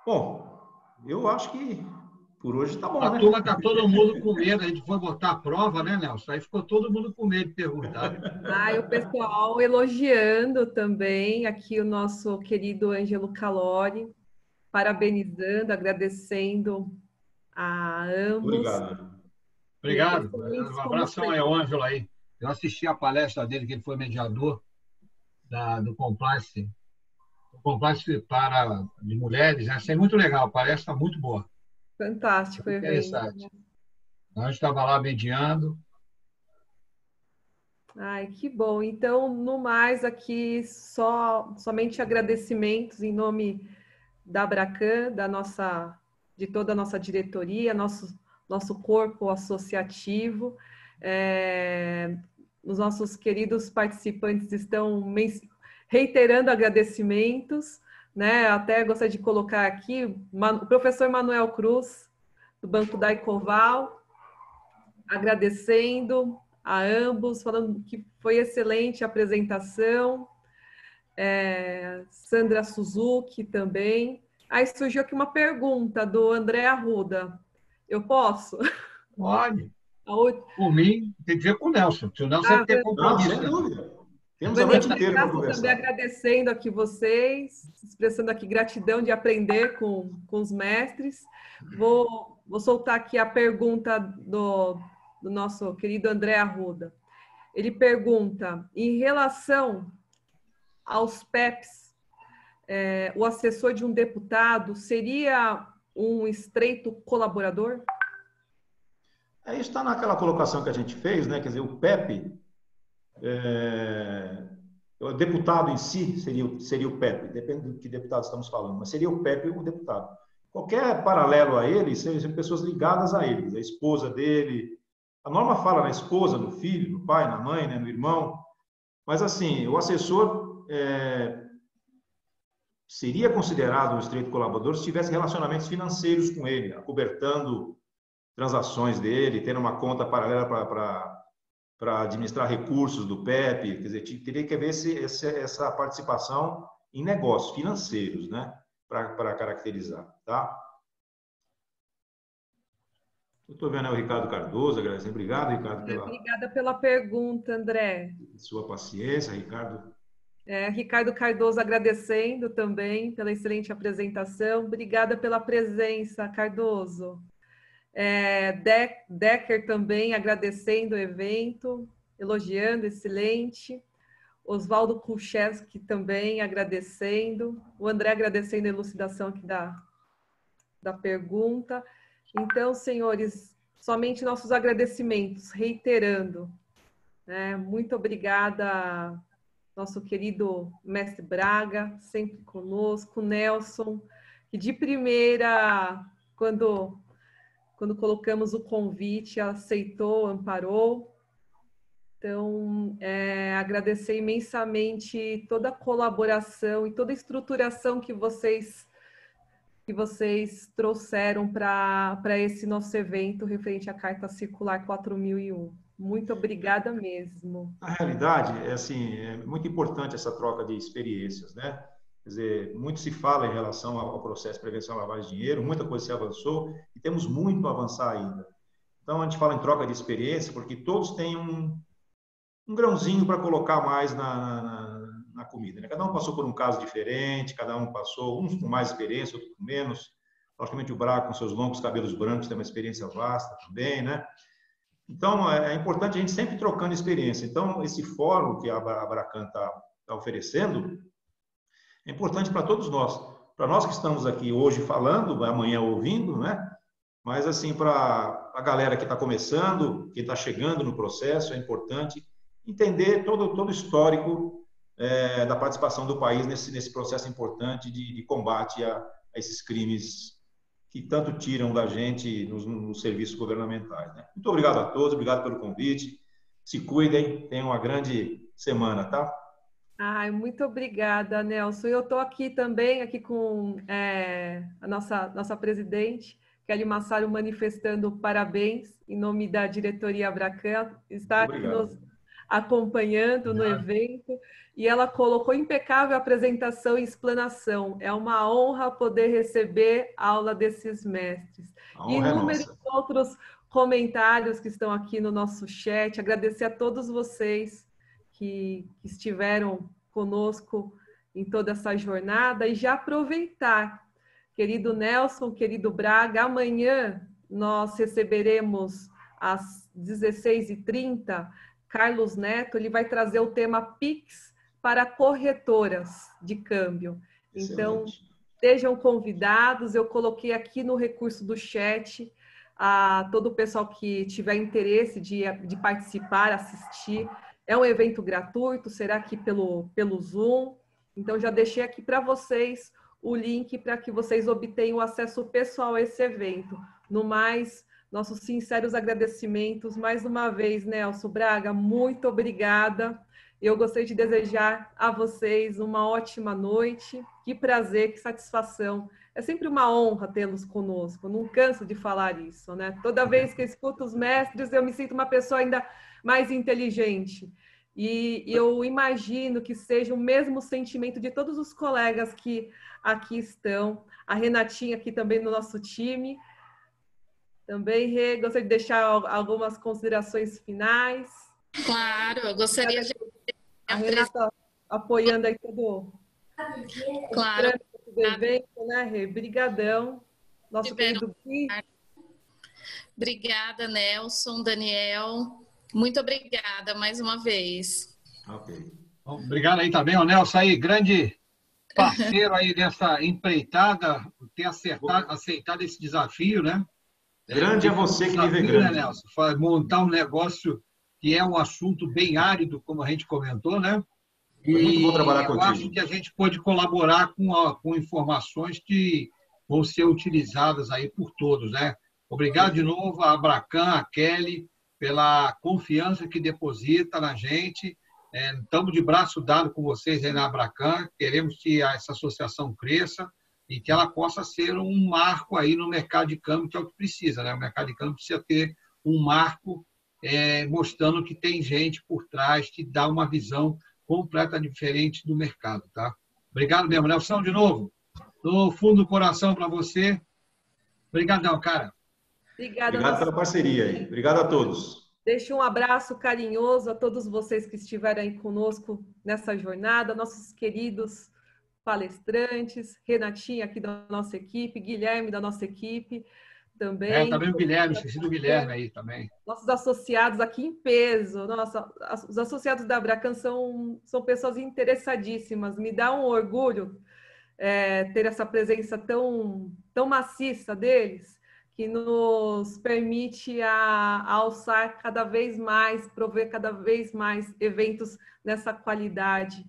Bom, eu acho que por hoje tá bom, A né? turma está todo mundo com medo. A gente foi botar a prova, né, Nelson? Aí ficou todo mundo com medo de perguntar. E o pessoal elogiando também aqui o nosso querido Ângelo Calori, parabenizando, agradecendo a ambos. Obrigado. Obrigado. Um abração aí ao Ângelo aí. Eu assisti a palestra dele, que ele foi mediador do Compliance para de mulheres. Achei muito legal, a palestra muito boa. Fantástico o evento. Interessante. A gente estava lá mediando. Ai, que bom. Então, no mais, aqui somente agradecimentos em nome da Abracan, de toda a nossa diretoria, nosso corpo associativo. Os nossos queridos participantes estão reiterando agradecimentos, né? Até gostaria de colocar aqui o professor Manuel Cruz, do Banco da Ecoval, agradecendo a ambos, falando que foi excelente a apresentação. Sandra Suzuki também. Aí surgiu aqui uma pergunta do André Arruda. Eu posso? Pode. Por mim, tem que ver com o Nelson. Se o Nelson tem compromisso. Sem dúvida. Temos a noite inteira para conversar. Também agradecendo aqui vocês, expressando aqui gratidão de aprender com os mestres. Vou soltar aqui a pergunta do nosso querido André Arruda. Ele pergunta, em relação aos PEPs, o assessor de um deputado seria um estreito colaborador? Isso está naquela colocação que a gente fez, né? Quer dizer, o PEP, O deputado em si seria o PEP, depende do que deputado estamos falando, mas seria o PEP o deputado. Qualquer paralelo a ele, seriam pessoas ligadas a ele, a esposa dele. A norma fala na esposa, no filho, no pai, na mãe, né, no irmão. Mas, assim, o assessor seria considerado um estreito colaborador se tivesse relacionamentos financeiros com ele, acobertando transações dele, tendo uma conta paralela para administrar recursos do PEP. Quer dizer, teria que haver essa participação em negócios financeiros, né, para caracterizar, tá? Eu estou vendo o Ricardo Cardoso, agradecendo. Obrigado, Ricardo, Obrigada pela pergunta, André. Sua paciência, Ricardo. Ricardo Cardoso agradecendo também pela excelente apresentação. Obrigada pela presença, Cardoso. Decker também agradecendo o evento, elogiando, excelente. Oswaldo Kulcheski também agradecendo. O André agradecendo a elucidação aqui da pergunta. Então, senhores, somente nossos agradecimentos, reiterando, né? Muito obrigada, nosso querido mestre Braga, sempre conosco, Nelson, que de primeira, quando colocamos o convite, aceitou, amparou. Então, agradecer imensamente toda a colaboração e toda a estruturação que vocês trouxeram para esse nosso evento referente à Carta Circular 4001. Muito obrigada mesmo. Na realidade, é muito importante essa troca de experiências, né? Quer dizer, muito se fala em relação ao processo de prevenção à lavagem de dinheiro, muita coisa se avançou e temos muito a avançar ainda. Então, a gente fala em troca de experiência porque todos têm um grãozinho para colocar mais na comida, né? Cada um passou por um caso diferente, cada um passou, uns com mais experiência, outros com menos. Logicamente, o Braga, com seus longos cabelos brancos, tem uma experiência vasta também, né? Então, é importante a gente sempre trocando experiência. Então, esse fórum que a Abracan está oferecendo é importante para todos nós. Para nós que estamos aqui hoje falando, amanhã ouvindo, né? Mas, assim, para a galera que está começando, que está chegando no processo, é importante entender todo o histórico da participação do país nesse processo importante de combate a esses crimes que tanto tiram da gente nos serviços governamentais, né? Muito obrigado a todos, obrigado pelo convite. Se cuidem, tenham uma grande semana, tá? Muito obrigada, Nelson. Eu estou aqui também, com a nossa presidente, Kelly Massaro, manifestando parabéns em nome da diretoria Abracan, está aqui nos acompanhando no evento, e ela colocou impecável apresentação e explanação. É uma honra poder receber a aula desses mestres. E inúmeros outros comentários que estão aqui no nosso chat. Agradecer a todos vocês que estiveram conosco em toda essa jornada e já aproveitar, querido Nelson, querido Braga, amanhã nós receberemos às 16h30 Carlos Neto, ele vai trazer o tema PIX para corretoras de câmbio. Então, estejam convidados, eu coloquei aqui no recurso do chat a todo o pessoal que tiver interesse de participar, assistir. É um evento gratuito, será aqui pelo Zoom. Então, já deixei aqui para vocês o link para que vocês obtenham acesso pessoal a esse evento. No mais, nossos sinceros agradecimentos. Mais uma vez, Nelson Braga, muito obrigada. Eu gostaria de desejar a vocês uma ótima noite. Que prazer, que satisfação. É sempre uma honra tê-los conosco. Eu não canso de falar isso, né? Toda vez que eu escuto os mestres, eu me sinto uma pessoa ainda mais inteligente. E eu imagino que seja o mesmo sentimento de todos os colegas que aqui estão. A Renatinha aqui também no nosso time. Também, Rê, gostaria de deixar algumas considerações finais. Claro, eu gostaria de... A Renata apoiando aí todo claro. o evento, né, Rê? Brigadão. Nosso querido Gui. Obrigada, Nelson, Daniel. Muito obrigada mais uma vez. Ok. Obrigado aí também, o Nelson aí, grande parceiro aí dessa empreitada, ter aceitado esse desafio, né? Grande é você que vive grande. Né, Nelson? Montar um negócio que é um assunto bem árido, como a gente comentou, né? Foi muito bom trabalhar eu contigo. acho que a gente pode colaborar com informações que vão ser utilizadas aí por todos, né? Obrigado de novo a Abracan, a Kelly, pela confiança que deposita na gente. Estamos de braço dado com vocês aí na Abracan, queremos que essa associação cresça e que ela possa ser um marco aí no mercado de câmbio, que é o que precisa, né? O mercado de câmbio precisa ter um marco mostrando que tem gente por trás que dá uma visão completamente diferente do mercado, tá? Obrigado mesmo, Nelson, de novo. Do fundo do coração para você. Obrigadão, cara. Obrigado pela parceria aí. Obrigado a todos. Deixo um abraço carinhoso a todos vocês que estiveram aí conosco nessa jornada, nossos queridos palestrantes, Renatinha aqui da nossa equipe, Guilherme da nossa equipe também. Também o Guilherme, esqueci do Guilherme aí também. Nossos associados aqui em peso. Nossa, os associados da Abracan são pessoas interessadíssimas. Me dá um orgulho ter essa presença tão maciça deles, que nos permite alçar cada vez mais, prover cada vez mais eventos nessa qualidade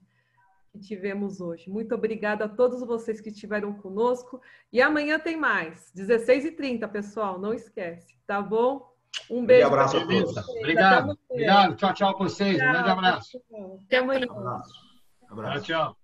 que tivemos hoje. Muito obrigada a todos vocês que estiveram conosco. E amanhã tem mais, 16h30, pessoal, não esquece, tá bom? Um beijo. Um abraço a todos. Obrigado. Obrigado. Tchau, tchau para vocês. Um grande abraço. Até amanhã. Abraço. Tchau, tchau.